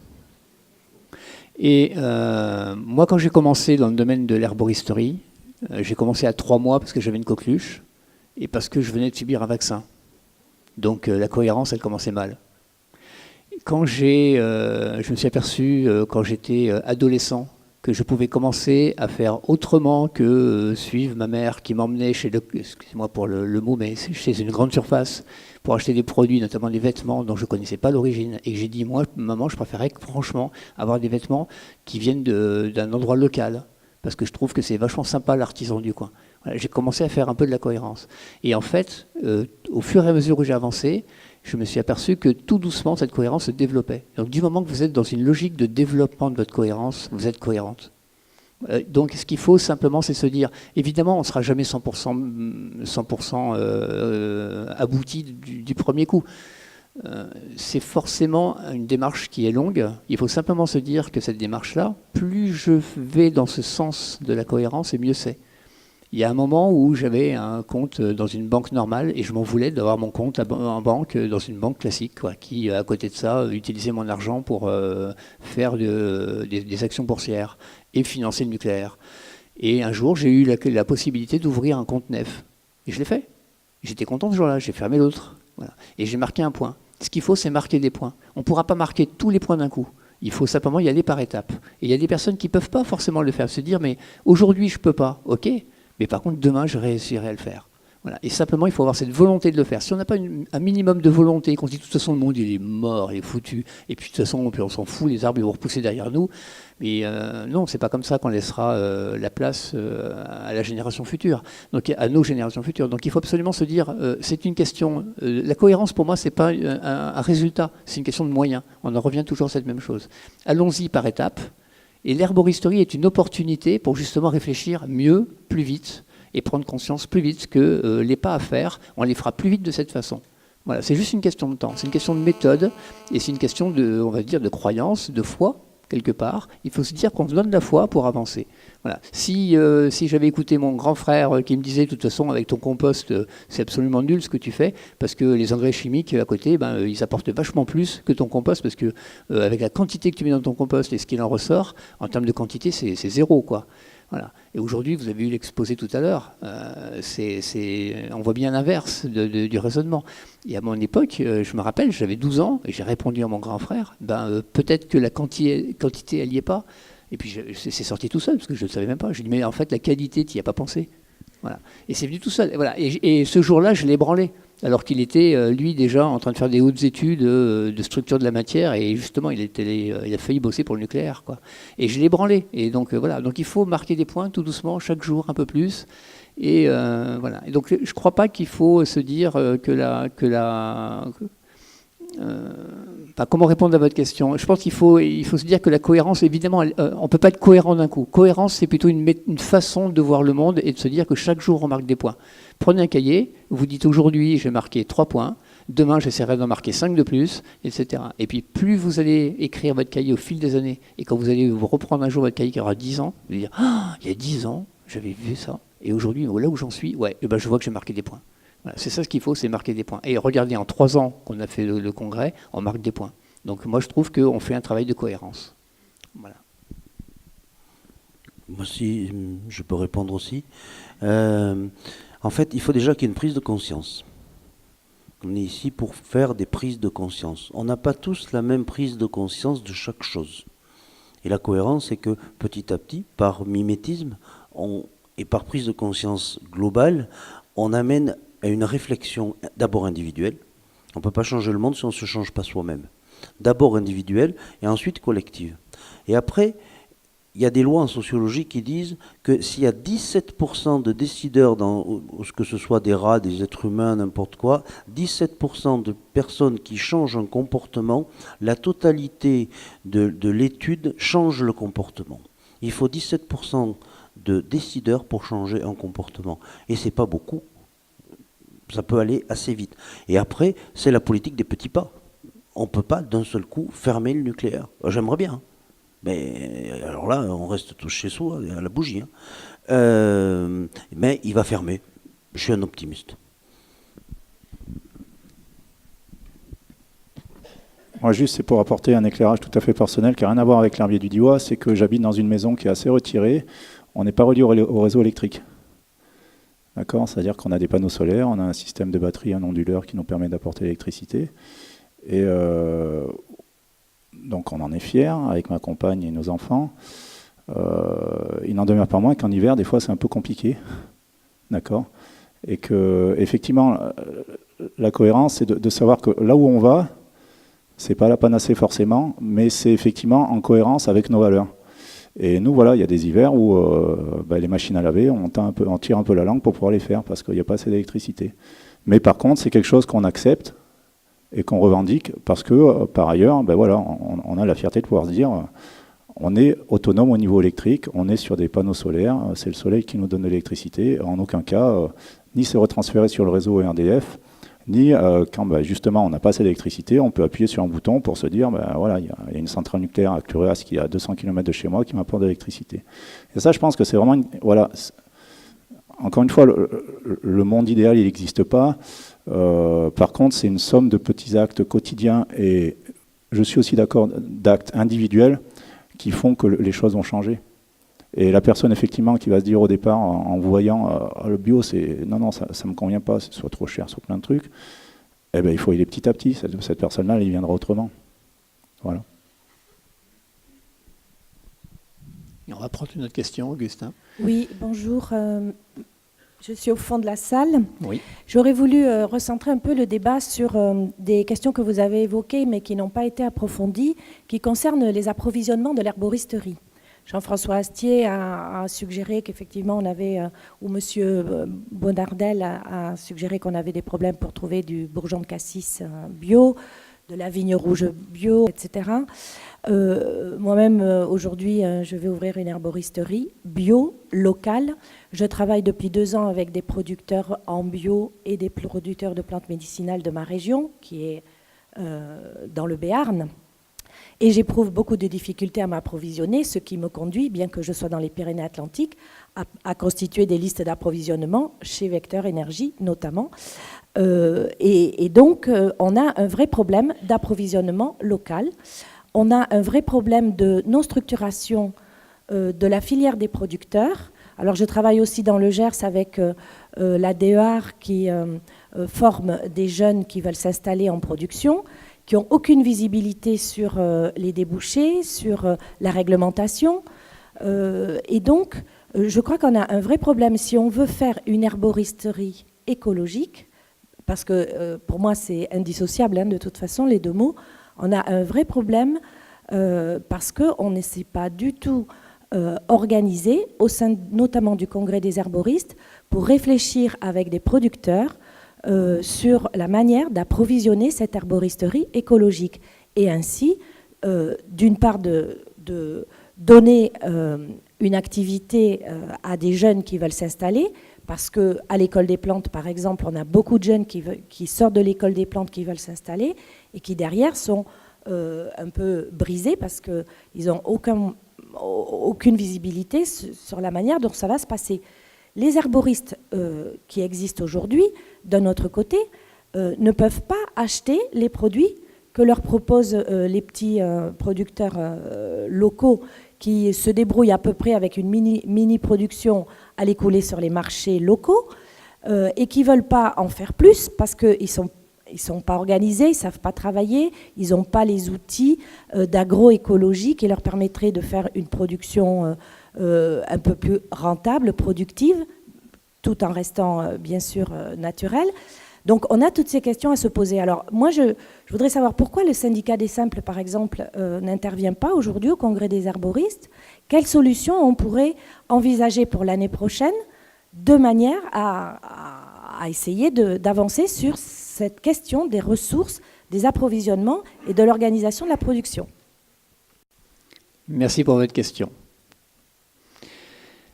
Et moi, quand j'ai commencé dans le domaine de l'herboristerie, j'ai commencé à 3 mois parce que j'avais une coqueluche et parce que je venais de subir un vaccin. Donc la cohérence, elle commençait mal. Quand je me suis aperçu, quand j'étais adolescent, que je pouvais commencer à faire autrement que suivre ma mère qui m'emmenait excusez-moi pour le mot, mais chez une grande surface pour acheter des produits, notamment des vêtements dont je ne connaissais pas l'origine. Et que j'ai dit, moi, maman, je préférais franchement avoir des vêtements qui viennent d'un endroit local, parce que je trouve que c'est vachement sympa l'artisan du coin. Voilà, j'ai commencé à faire un peu de la cohérence. Et en fait, au fur et à mesure où j'ai avancé, je me suis aperçu que tout doucement, cette cohérence se développait. Donc du moment que vous êtes dans une logique de développement de votre cohérence, vous êtes cohérente. Donc ce qu'il faut simplement, c'est se dire, évidemment, on ne sera jamais 100% abouti du premier coup. C'est forcément une démarche qui est longue. Il faut simplement se dire que cette démarche-là, plus je vais dans ce sens de la cohérence, et mieux c'est. Il y a un moment où j'avais un compte dans une banque normale et je m'en voulais d'avoir mon compte en banque dans une banque classique, quoi, qui, à côté de ça, utilisait mon argent pour faire des actions boursières et financer le nucléaire. Et un jour, j'ai eu la possibilité d'ouvrir un compte neuf. Et je l'ai fait. J'étais content ce jour-là, j'ai fermé l'autre. Voilà. Et j'ai marqué un point. Ce qu'il faut, c'est marquer des points. On ne pourra pas marquer tous les points d'un coup. Il faut simplement y aller par étapes. Et il y a des personnes qui ne peuvent pas forcément le faire. Se dire, mais aujourd'hui, je ne peux pas. OK. Mais par contre, demain, je réussirai à le faire. Voilà. Et simplement, il faut avoir cette volonté de le faire. Si on n'a pas un minimum de volonté, qu'on se dit de toute façon le monde il est mort, il est foutu, et puis de toute façon on s'en fout, les arbres ils vont repousser derrière nous, mais non, c'est pas comme ça qu'on laissera la place à la génération future, donc à nos générations futures. Donc il faut absolument se dire, c'est une question, la cohérence pour moi c'est pas un résultat, c'est une question de moyens. On en revient toujours à cette même chose. Allons-y par étapes, et l'herboristerie est une opportunité pour justement réfléchir mieux, plus vite, et prendre conscience plus vite que les pas à faire, on les fera plus vite de cette façon. Voilà, c'est juste une question de temps, c'est une question de méthode, et c'est une question de, on va dire, de croyance, de foi, quelque part. Il faut se dire qu'on se donne la foi pour avancer. Voilà. Si j'avais écouté mon grand frère qui me disait, de toute façon, avec ton compost, c'est absolument nul ce que tu fais, parce que les engrais chimiques à côté, ils apportent vachement plus que ton compost, parce que avec la quantité que tu mets dans ton compost et ce qu'il en ressort, en termes de quantité, c'est zéro, quoi. Voilà. Et aujourd'hui, vous avez eu l'exposé tout à l'heure, on voit bien l'inverse du raisonnement. Et à mon époque, je me rappelle, j'avais 12 ans, et j'ai répondu à mon grand frère, peut-être que la quantité, elle n'y est pas. Et puis c'est sorti tout seul, parce que je ne le savais même pas. Je lui ai dit, mais en fait, la qualité, tu n'y as pas pensé. Voilà. Et c'est venu tout seul. Voilà. Et ce jour-là, je l'ai branlé. Alors qu'il était, lui, déjà en train de faire des hautes études de structure de la matière, et justement, il a failli bosser pour le nucléaire, quoi. Et je l'ai branlé. Et donc, voilà. Donc, il faut marquer des points tout doucement, chaque jour, un peu plus. Et voilà. Et donc, je ne crois pas qu'il faut se dire comment répondre à votre question? Je pense qu'il faut se dire que la cohérence, évidemment, on ne peut pas être cohérent d'un coup. Cohérence, c'est plutôt une façon de voir le monde et de se dire que chaque jour, on marque des points. Prenez un cahier, vous dites aujourd'hui, j'ai marqué 3 points, demain, j'essaierai d'en marquer 5 de plus, etc. Et puis, plus vous allez écrire votre cahier au fil des années, et quand vous allez vous reprendre un jour votre cahier qui aura 10 ans, vous allez dire, ah, il y a 10 ans, j'avais vu ça, et aujourd'hui, là où j'en suis, ouais, je vois que j'ai marqué des points. Voilà, c'est ça ce qu'il faut, c'est marquer des points. Et regardez, en 3 ans qu'on a fait le congrès, on marque des points. Donc moi, je trouve qu'on fait un travail de cohérence. Voilà. Moi, si je peux répondre aussi. En fait, il faut déjà qu'il y ait une prise de conscience. On est ici pour faire des prises de conscience. On n'a pas tous la même prise de conscience de chaque chose. Et la cohérence, c'est que petit à petit, par mimétisme et par prise de conscience globale, on amène à une réflexion d'abord individuelle. On ne peut pas changer le monde si on ne se change pas soi-même. D'abord individuelle et ensuite collective. Et après, il y a des lois en sociologie qui disent que s'il y a 17% de décideurs, que ce soit des rats, des êtres humains, n'importe quoi, 17% de personnes qui changent un comportement, la totalité de l'étude change le comportement. Il faut 17% de décideurs pour changer un comportement. Et ce n'est pas beaucoup. Ça peut aller assez vite. Et après, c'est la politique des petits pas. On ne peut pas d'un seul coup fermer le nucléaire. J'aimerais bien. Mais alors là, on reste tous chez soi, à la bougie. Mais il va fermer. Je suis un optimiste. Moi, juste, c'est pour apporter un éclairage tout à fait personnel qui n'a rien à voir avec l'herbier du Diois. C'est que j'habite dans une maison qui est assez retirée. On n'est pas relié au réseau électrique. D'accord ? C'est-à-dire qu'on a des panneaux solaires, on a un système de batterie, un onduleur qui nous permet d'apporter l'électricité. Et donc on en est fiers avec ma compagne et nos enfants. Il n'en demeure pas moins qu'en hiver, des fois, c'est un peu compliqué. D'accord ? Et que, effectivement, la cohérence, c'est de savoir que là où on va, c'est pas la panacée forcément, mais c'est effectivement en cohérence avec nos valeurs. Et nous, voilà, il y a des hivers où les machines à laver, on tire un peu la langue pour pouvoir les faire parce qu'il n'y a pas assez d'électricité. Mais par contre, c'est quelque chose qu'on accepte et qu'on revendique parce que, par ailleurs, on a la fierté de pouvoir se dire on est autonome au niveau électrique, on est sur des panneaux solaires, c'est le soleil qui nous donne de l'électricité. En aucun cas, ni c'est retransféré sur le réseau RDF, ni quand justement on n'a pas assez d'électricité, on peut appuyer sur un bouton pour se dire il y a une centrale nucléaire à Cureas qui est à 200 km de chez moi qui m'apporte de l'électricité. Et ça, je pense que c'est vraiment encore une fois, le monde idéal, il n'existe pas. Par contre, c'est une somme de petits actes quotidiens et je suis aussi d'accord d'actes individuels qui font que les choses vont changer. Et la personne, effectivement, qui va se dire au départ, en voyant le bio, c'est non, ça ne me convient pas, c'est soit trop cher, soit plein de trucs, il faut y aller petit à petit. Cette personne-là, elle y viendra autrement. Voilà. Et on va prendre une autre question, Augustin. Oui, bonjour. Je suis au fond de la salle. Oui. J'aurais voulu recentrer un peu le débat sur des questions que vous avez évoquées mais qui n'ont pas été approfondies, qui concernent les approvisionnements de l'herboristerie. Jean-François Astier a suggéré qu'effectivement on avait, ou M. Bonardel a suggéré qu'on avait des problèmes pour trouver du bourgeon de cassis bio, de la vigne rouge bio, etc. Moi-même, aujourd'hui, je vais ouvrir une herboristerie bio, locale. Je travaille depuis 2 ans avec des producteurs en bio et des producteurs de plantes médicinales de ma région, qui est dans le Béarn. Et j'éprouve beaucoup de difficultés à m'approvisionner, ce qui me conduit, bien que je sois dans les Pyrénées-Atlantiques, à constituer des listes d'approvisionnement chez Vecteur Énergie notamment. Et donc, on a un vrai problème d'approvisionnement local. On a un vrai problème de non-structuration de la filière des producteurs. Alors, je travaille aussi dans le Gers avec la DEAR qui forme des jeunes qui veulent s'installer en production, qui n'ont aucune visibilité sur les débouchés, sur la réglementation. Et donc, je crois qu'on a un vrai problème. Si on veut faire une herboristerie écologique, parce que pour moi c'est indissociable de toute façon les 2 mots, on a un vrai problème parce qu'on ne s'est pas du tout organisé, au sein notamment du Congrès des herboristes, pour réfléchir avec des producteurs sur la manière d'approvisionner cette herboristerie écologique. Et ainsi, d'une part, de donner une activité à des jeunes qui veulent s'installer, parce qu'à l'école des plantes, par exemple, on a beaucoup de jeunes qui sortent de l'école des plantes qui veulent s'installer et qui, derrière, sont un peu brisés parce qu'ils n'ont aucune visibilité sur la manière dont ça va se passer. Les herboristes qui existent aujourd'hui, d'un autre côté, ne peuvent pas acheter les produits que leur proposent les petits producteurs locaux qui se débrouillent à peu près avec une mini-production à les couler sur les marchés locaux et qui ne veulent pas en faire plus parce qu'ils ne sont pas organisés, ils ne savent pas travailler, ils n'ont pas les outils d'agroécologie qui leur permettraient de faire une production un peu plus rentable, productive, tout en restant bien sûr naturelle. Donc on a toutes ces questions à se poser. Alors moi je voudrais savoir pourquoi le syndicat des simples par exemple n'intervient pas aujourd'hui au congrès des herboristes. Quelles solutions on pourrait envisager pour l'année prochaine de manière à essayer d'avancer sur cette question des ressources, des approvisionnements et de l'organisation de la production. Merci pour votre question.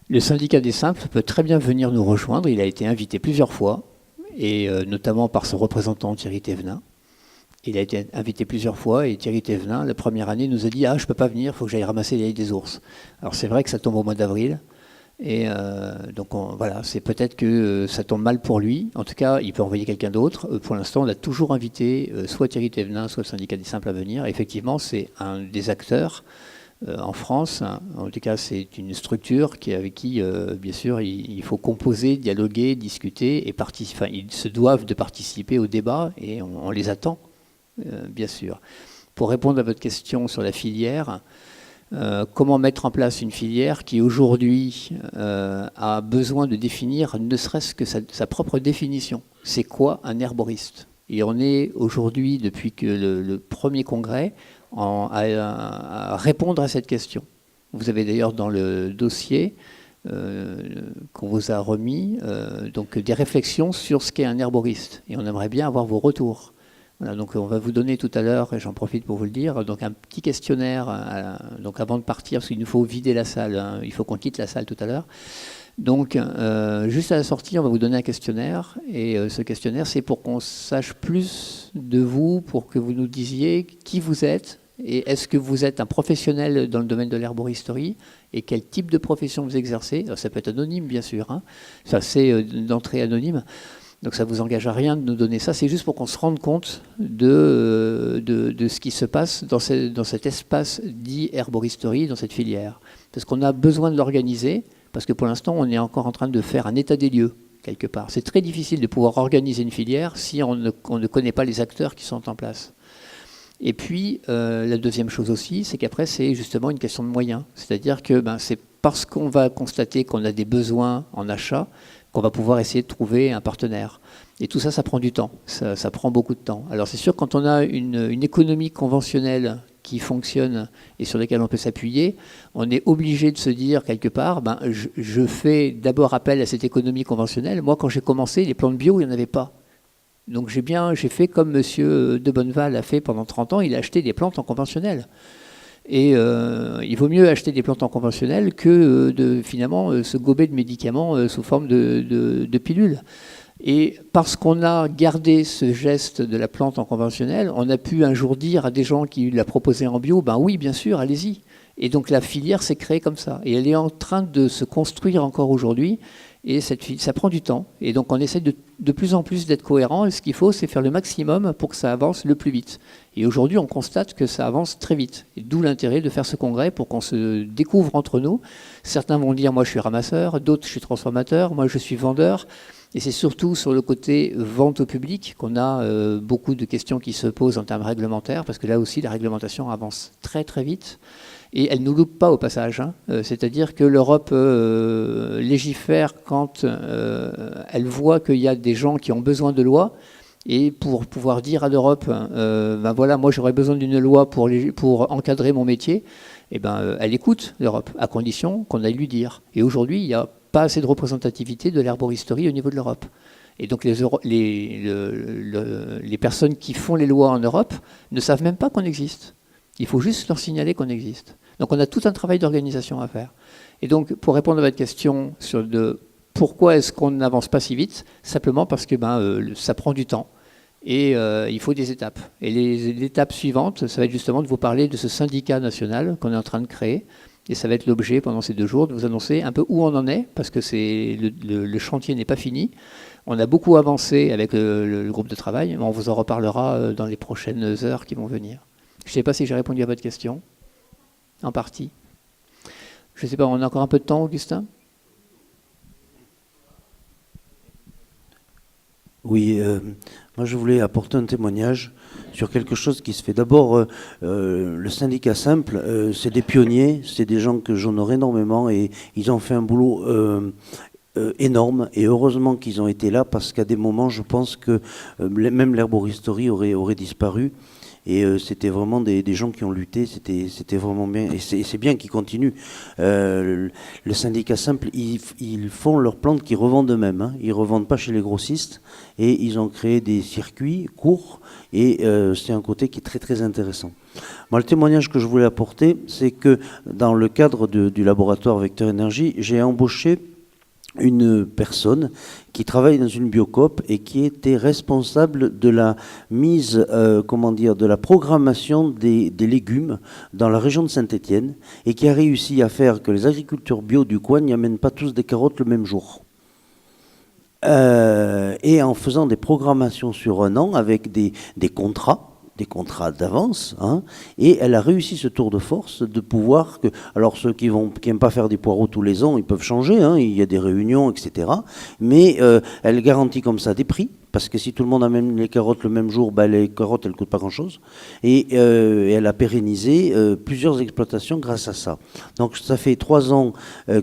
Le syndicat des simples peut très bien venir nous rejoindre. Il a été invité plusieurs fois, et notamment par son représentant Thierry Thévenin. Il a été invité plusieurs fois, et Thierry Thévenin, la première année, nous a dit « Ah, je ne peux pas venir, il faut que j'aille ramasser les ailes des ours ». Alors c'est vrai que ça tombe au mois d'avril, et donc voilà, c'est peut-être que ça tombe mal pour lui. En tout cas, il peut envoyer quelqu'un d'autre. Pour l'instant, on a toujours invité soit Thierry Thévenin, soit le syndicat des simples à venir. Et effectivement, c'est un des acteurs en France. En tout cas, c'est une structure avec qui, bien sûr, il faut composer, dialoguer, discuter, et ils se doivent de participer au débat, et on les attend, bien sûr. Pour répondre à votre question sur la filière, comment mettre en place une filière qui, aujourd'hui, a besoin de définir, ne serait-ce que sa propre définition. C'est quoi un herboriste ? Et on est aujourd'hui, depuis que le premier congrès, à répondre à cette question. Vous avez d'ailleurs dans le dossier qu'on vous a remis donc des réflexions sur ce qu'est un herboriste. Et on aimerait bien avoir vos retours. Voilà, donc on va vous donner tout à l'heure, et j'en profite pour vous le dire, donc un petit questionnaire donc avant de partir, parce qu'il nous faut vider la salle, il faut qu'on quitte la salle tout à l'heure. Donc, juste à la sortie, on va vous donner un questionnaire. Et ce questionnaire, c'est pour qu'on sache plus de vous, pour que vous nous disiez qui vous êtes, et est-ce que vous êtes un professionnel dans le domaine de l'herboristerie, et quel type de profession vous exercez. Alors, ça peut être anonyme, bien sûr. Hein. Ça, c'est d'entrée anonyme. Donc, ça ne vous engage à rien de nous donner ça. C'est juste pour qu'on se rende compte de ce qui se passe dans cet espace dit herboristerie, dans cette filière. Parce qu'on a besoin de l'organiser. Parce que pour l'instant, on est encore en train de faire un état des lieux, quelque part. C'est très difficile de pouvoir organiser une filière si on ne connaît pas les acteurs qui sont en place. Et puis, la deuxième chose aussi, c'est qu'après, c'est justement une question de moyens. C'est-à-dire que c'est parce qu'on va constater qu'on a des besoins en achat qu'on va pouvoir essayer de trouver un partenaire. Et tout ça, ça prend du temps, ça prend beaucoup de temps. Alors c'est sûr, quand on a une économie conventionnelle qui fonctionne et sur laquelle on peut s'appuyer, on est obligé de se dire quelque part, je fais d'abord appel à cette économie conventionnelle. Moi, quand j'ai commencé, les plantes bio, il n'y en avait pas. Donc j'ai fait comme M. de Bonneval a fait pendant 30 ans, il a acheté des plantes en conventionnel. Et il vaut mieux acheter des plantes en conventionnel que de finalement se gober de médicaments sous forme de pilules. Et parce qu'on a gardé ce geste de la plante en conventionnel, on a pu un jour dire à des gens qui la proposaient en bio, ben oui, bien sûr, allez-y. Et donc la filière s'est créée comme ça. Et elle est en train de se construire encore aujourd'hui. Et ça prend du temps. Et donc on essaie de plus en plus d'être cohérent. Et ce qu'il faut, c'est faire le maximum pour que ça avance le plus vite. Et aujourd'hui, on constate que ça avance très vite. Et d'où l'intérêt de faire ce congrès pour qu'on se découvre entre nous. Certains vont dire, moi je suis ramasseur, d'autres je suis transformateur, moi je suis vendeur. Et c'est surtout sur le côté vente au public qu'on a beaucoup de questions qui se posent en termes réglementaires, parce que là aussi, la réglementation avance très très vite. Et elle ne nous loupe pas au passage. C'est-à-dire que l'Europe légifère quand elle voit qu'il y a des gens qui ont besoin de lois. Et pour pouvoir dire à l'Europe, ben voilà, moi j'aurais besoin d'une loi pour encadrer mon métier, et ben, elle écoute l'Europe, à condition qu'on aille lui dire. Et aujourd'hui, il n'y a pas assez de représentativité de l'herboristerie au niveau de l'Europe. Et donc les personnes qui font les lois en Europe ne savent même pas qu'on existe. Il faut juste leur signaler qu'on existe. Donc on a tout un travail d'organisation à faire. Et donc pour répondre à votre question sur pourquoi est-ce qu'on n'avance pas si vite, simplement parce que ça prend du temps et il faut des étapes. Et l'étape suivante, ça va être justement de vous parler de ce syndicat national qu'on est en train de créer. Et ça va être l'objet pendant ces 2 jours de vous annoncer un peu où on en est, parce que le chantier n'est pas fini. On a beaucoup avancé avec le groupe de travail, mais on vous en reparlera dans les prochaines heures qui vont venir. Je ne sais pas si j'ai répondu à votre question, en partie. Je ne sais pas, on a encore un peu de temps, Augustin ? Oui, moi je voulais apporter un témoignage sur quelque chose qui se fait. D'abord, le syndicat simple, c'est des pionniers, c'est des gens que j'honore énormément et ils ont fait un boulot énorme et heureusement qu'ils ont été là parce qu'à des moments, je pense que même l'herboristerie aurait disparu. Et c'était vraiment des gens qui ont lutté, c'était vraiment bien. Et c'est bien qu'ils continuent. Le syndicat simple, ils font leurs plantes qu'ils revendent eux-mêmes. Hein. Ils ne revendent pas chez les grossistes. Et ils ont créé des circuits courts. Et c'est un côté qui est très très intéressant. Moi, le témoignage que je voulais apporter, c'est que dans le cadre du laboratoire Vecteur Énergie, j'ai embauché une personne qui travaille dans une biocoop et qui était responsable de la mise, de la programmation des légumes dans la région de Saint-Étienne et qui a réussi à faire que les agriculteurs bio du coin n'y amènent pas tous des carottes le même jour. Et en faisant des programmations sur 1 an avec des contrats d'avance, hein, et elle a réussi ce tour de force de pouvoir que, alors ceux qui n'aiment pas faire des poireaux tous les ans, ils peuvent changer, hein, il y a des réunions, etc. Mais elle garantit comme ça des prix, parce que si tout le monde amène les carottes le même jour, les carottes elles coûtent pas grand chose, et elle a pérennisé plusieurs exploitations grâce à ça. Donc ça fait 3 ans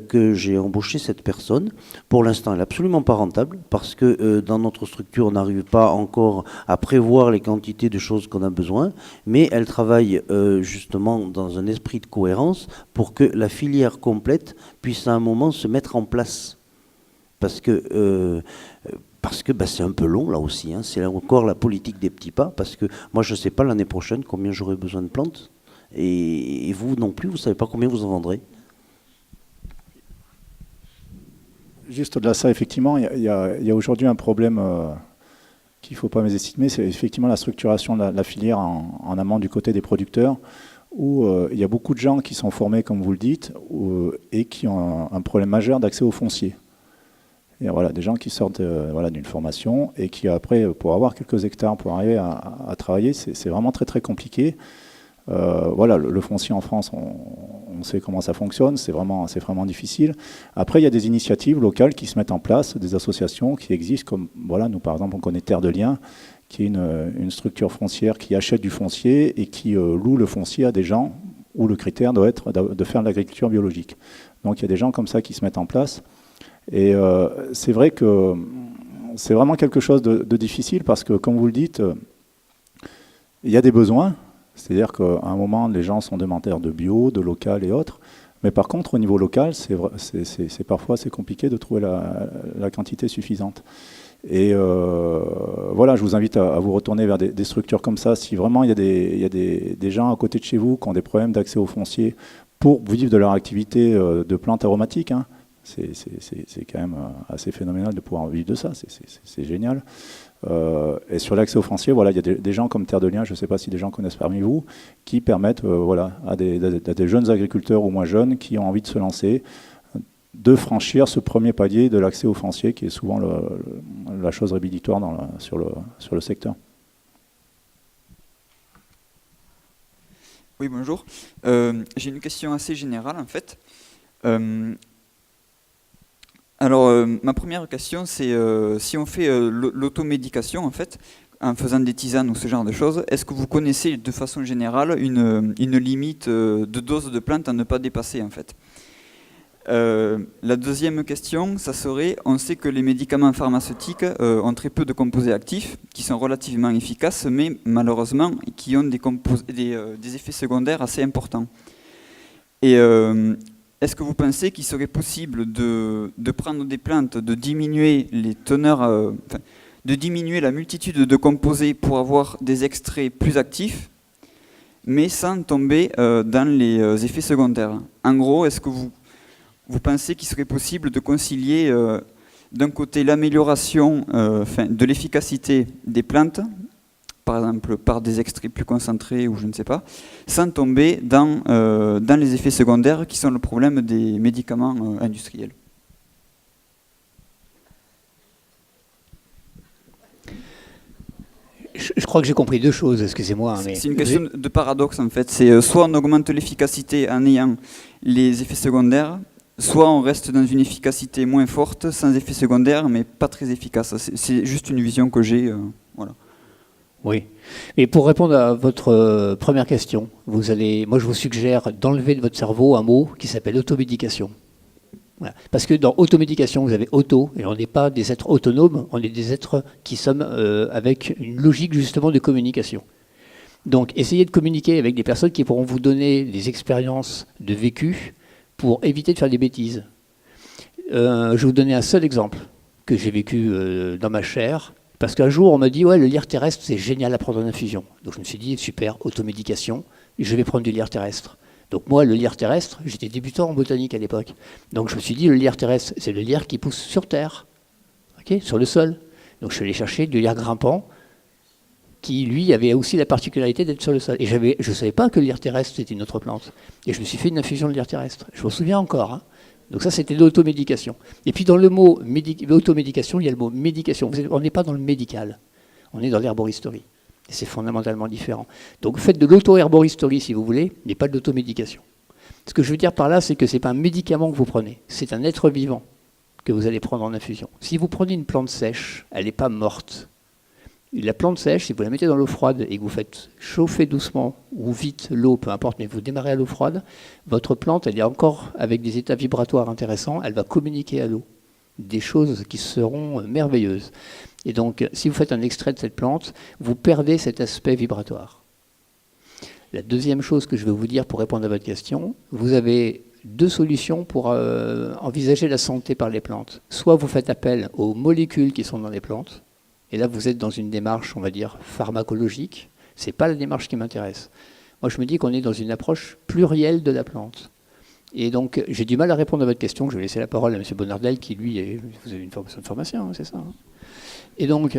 que j'ai embauché cette personne. Pour l'instant, elle est absolument pas rentable, parce que dans notre structure, on n'arrive pas encore à prévoir les quantités de choses qu'on a besoin, mais elle travaille justement dans un esprit de cohérence pour que la filière complète puisse à un moment se mettre en place. Parce que c'est un peu long là aussi, hein. C'est encore la politique des petits pas, parce que moi je ne sais pas l'année prochaine combien j'aurai besoin de plantes, et vous non plus, vous ne savez pas combien vous en vendrez. Juste au-delà de ça, effectivement, il y a aujourd'hui un problème qu'il ne faut pas mésestimer, c'est effectivement la structuration de la filière en amont du côté des producteurs, où il y a beaucoup de gens qui sont formés, comme vous le dites, et qui ont un problème majeur d'accès au foncier. Et voilà, des gens qui sortent d'une formation et qui après, pour avoir quelques hectares, pour arriver à travailler, c'est vraiment très très compliqué. Le foncier en France, on sait comment ça fonctionne, c'est vraiment difficile. Après, il y a des initiatives locales qui se mettent en place, des associations qui existent, comme nous par exemple, on connaît Terre de Liens, qui est une structure foncière qui achète du foncier et qui loue le foncier à des gens où le critère doit être de faire de l'agriculture biologique. Donc il y a des gens comme ça qui se mettent en place. Et c'est vrai que c'est vraiment quelque chose de difficile parce que, comme vous le dites, il y a des besoins. C'est-à-dire qu'à un moment, les gens sont demandeurs de bio, de local et autres. Mais par contre, au niveau local, parfois c'est compliqué de trouver la quantité suffisante. Et voilà, je vous invite à vous retourner vers des structures comme ça. Si vraiment il y a des gens à côté de chez vous qui ont des problèmes d'accès au foncier pour vivre de leur activité de plantes aromatiques, hein, c'est quand même assez phénoménal de pouvoir vivre de ça, c'est génial. Et sur l'accès au foncier, voilà, il y a des gens comme Terre de Liens, je ne sais pas si des gens connaissent parmi vous, qui permettent voilà, à des jeunes agriculteurs ou moins jeunes qui ont envie de se lancer, de franchir ce premier palier de l'accès au foncier qui est souvent la chose rédhibitoire sur le secteur. Oui, bonjour. J'ai une question assez générale en fait. Ma première question, c'est si on fait l'automédication, en fait, en faisant des tisanes ou ce genre de choses, est-ce que vous connaissez de façon générale une limite de dose de plante à ne pas dépasser, en fait? La deuxième question, ça serait, on sait que les médicaments pharmaceutiques ont très peu de composés actifs, qui sont relativement efficaces, mais malheureusement, qui ont des effets secondaires assez importants. Et est-ce que vous pensez qu'il serait possible de prendre des plantes, de diminuer les teneurs, de diminuer la multitude de composés pour avoir des extraits plus actifs, mais sans tomber dans les effets secondaires? En gros, est-ce que vous pensez qu'il serait possible de concilier d'un côté l'amélioration de l'efficacité des plantes, par exemple par des extraits plus concentrés ou je ne sais pas, sans tomber dans les effets secondaires qui sont le problème des médicaments industriels? Je crois que j'ai compris deux choses, excusez-moi. C'est une question de paradoxe en fait. C'est soit on augmente l'efficacité en ayant les effets secondaires, soit on reste dans une efficacité moins forte, sans effet secondaire, mais pas très efficace. C'est juste une vision que j'ai. Voilà. Oui. Et pour répondre à votre première question, moi je vous suggère d'enlever de votre cerveau un mot qui s'appelle automédication. Voilà. Parce que dans automédication, vous avez auto, et on n'est pas des êtres autonomes, on est des êtres qui sommes avec une logique justement de communication. Donc essayez de communiquer avec des personnes qui pourront vous donner des expériences de vécu, pour éviter de faire des bêtises. Je vais vous donner un seul exemple que j'ai vécu dans ma chair, parce qu'un jour on m'a dit ouais, le lierre terrestre c'est génial à prendre en infusion. Donc je me suis dit super, automédication, je vais prendre du lierre terrestre. Donc moi le lierre terrestre, j'étais débutant en botanique à l'époque, donc je me suis dit le lierre terrestre c'est le lierre qui pousse sur terre, okay, sur le sol. Donc je suis allé chercher du lierre grimpant, qui, lui, avait aussi la particularité d'être sur le sol. Et je ne savais pas que le lierre terrestre, c'était une autre plante. Et je me suis fait une infusion de lierre terrestre. Je m'en souviens encore. Hein. Donc ça, c'était de l'automédication. Et puis dans le mot automédication, il y a le mot médication. On n'est pas dans le médical. On est dans l'herboristerie. Et c'est fondamentalement différent. Donc faites de l'auto-herboristerie, si vous voulez, mais pas de l'automédication. Ce que je veux dire par là, c'est que ce n'est pas un médicament que vous prenez. C'est un être vivant que vous allez prendre en infusion. Si vous prenez une plante sèche, elle n'est pas morte. La plante sèche, si vous la mettez dans l'eau froide et que vous faites chauffer doucement ou vite l'eau, peu importe, mais vous démarrez à l'eau froide, votre plante, elle est encore avec des états vibratoires intéressants, elle va communiquer à l'eau. Des choses qui seront merveilleuses. Et donc, si vous faites un extrait de cette plante, vous perdez cet aspect vibratoire. La deuxième chose que je veux vous dire pour répondre à votre question, vous avez deux solutions pour envisager la santé par les plantes. Soit vous faites appel aux molécules qui sont dans les plantes, et là, vous êtes dans une démarche, on va dire, pharmacologique. Ce n'est pas la démarche qui m'intéresse. Moi, je me dis qu'on est dans une approche plurielle de la plante. Et donc, j'ai du mal à répondre à votre question. Je vais laisser la parole à M. Bonardel, qui, lui, vous avez une formation de pharmacien, hein, c'est ça, hein. Et donc,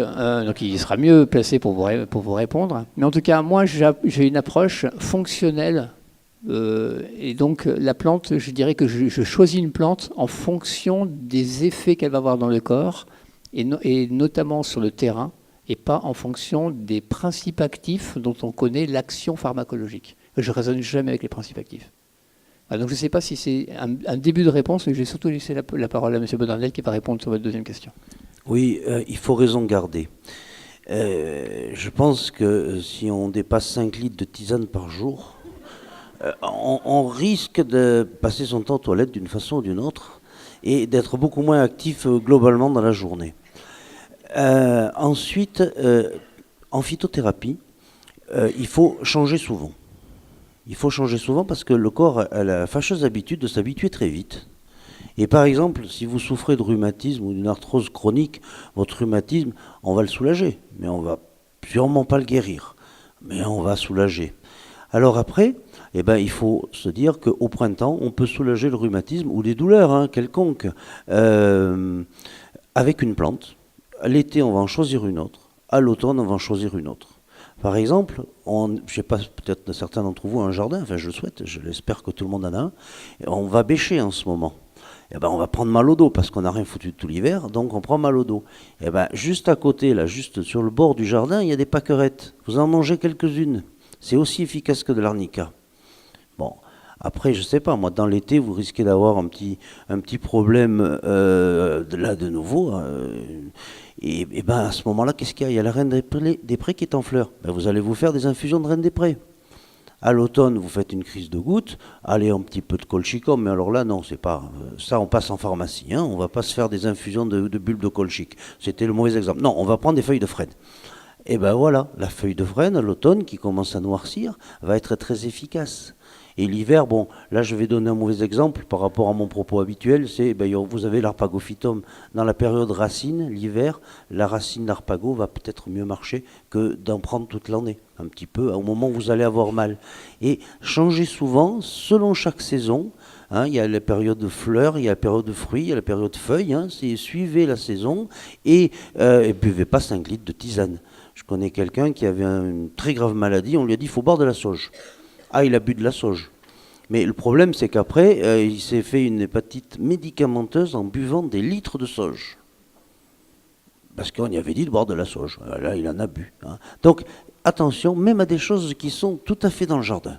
il sera mieux placé pour vous répondre. Mais en tout cas, moi, j'ai une approche fonctionnelle. Et donc, la plante, je dirais que je choisis une plante en fonction des effets qu'elle va avoir dans le corps, et notamment sur le terrain, et pas en fonction des principes actifs dont on connaît l'action pharmacologique. Je ne raisonne jamais avec les principes actifs. Alors, donc je ne sais pas si c'est un début de réponse, mais je vais surtout laisser la parole à M. Bonardel qui va répondre sur votre deuxième question. Oui, il faut raison garder. Je pense que si on dépasse 5 litres de tisane par jour, on risque de passer son temps aux toilettes d'une façon ou d'une autre. et d'être beaucoup moins actif globalement dans la journée. Ensuite, en phytothérapie, il faut changer souvent. Il faut changer souvent parce que le corps a la fâcheuse habitude de s'habituer très vite. Et par exemple, si vous souffrez de rhumatisme ou d'une arthrose chronique, votre rhumatisme, on va le soulager, mais on va sûrement pas le guérir, mais on va soulager. Alors après, eh ben, il faut se dire qu'au printemps, on peut soulager le rhumatisme ou des douleurs quelconques avec une plante. L'été, on va en choisir une autre. À l'automne, on va en choisir une autre. Par exemple, je ne sais pas, peut-être certains d'entre vous ont un jardin, enfin je le souhaite, je l'espère que tout le monde en a un. On va bêcher en ce moment. Eh ben, on va prendre mal au dos parce qu'on n'a rien foutu de tout l'hiver, donc on prend mal au dos. Eh ben, juste à côté, là, juste sur le bord du jardin, il y a des pâquerettes. Vous en mangez quelques-unes. C'est aussi efficace que de l'arnica. Bon, après, je ne sais pas, moi, dans l'été, vous risquez d'avoir un petit problème là de nouveau. Et ben, à ce moment-là, qu'est-ce qu'il y a? Il y a la reine des prés qui est en fleurs. Ben, vous allez vous faire des infusions de reine des prés. À l'automne, vous faites une crise de goutte, allez un petit peu de colchicum, mais alors là, non, c'est pas ça, on passe en pharmacie, on va pas se faire des infusions de bulbes de colchique. C'était le mauvais exemple. Non, on va prendre des feuilles de frêne. Et ben voilà, la feuille de frêne, à l'automne, qui commence à noircir, va être très efficace. Et l'hiver, bon, là je vais donner un mauvais exemple par rapport à mon propos habituel, c'est, vous avez l'arpagophytum dans la période racine, l'hiver, la racine d'arpago va peut-être mieux marcher que d'en prendre toute l'année, un petit peu, au moment où vous allez avoir mal. Et changez souvent, selon chaque saison, il y a la période de fleurs, il y a la période de fruits, il y a la période de feuilles, suivez la saison et buvez pas 5 litres de tisane. Je connais quelqu'un qui avait une très grave maladie, on lui a dit il faut boire de la sauge. Ah, il a bu de la sauge. Mais le problème, c'est qu'après, il s'est fait une hépatite médicamenteuse en buvant des litres de sauge. Parce qu'on y avait dit de boire de la sauge. Là, il en a bu. Donc, attention, même à des choses qui sont tout à fait dans le jardin.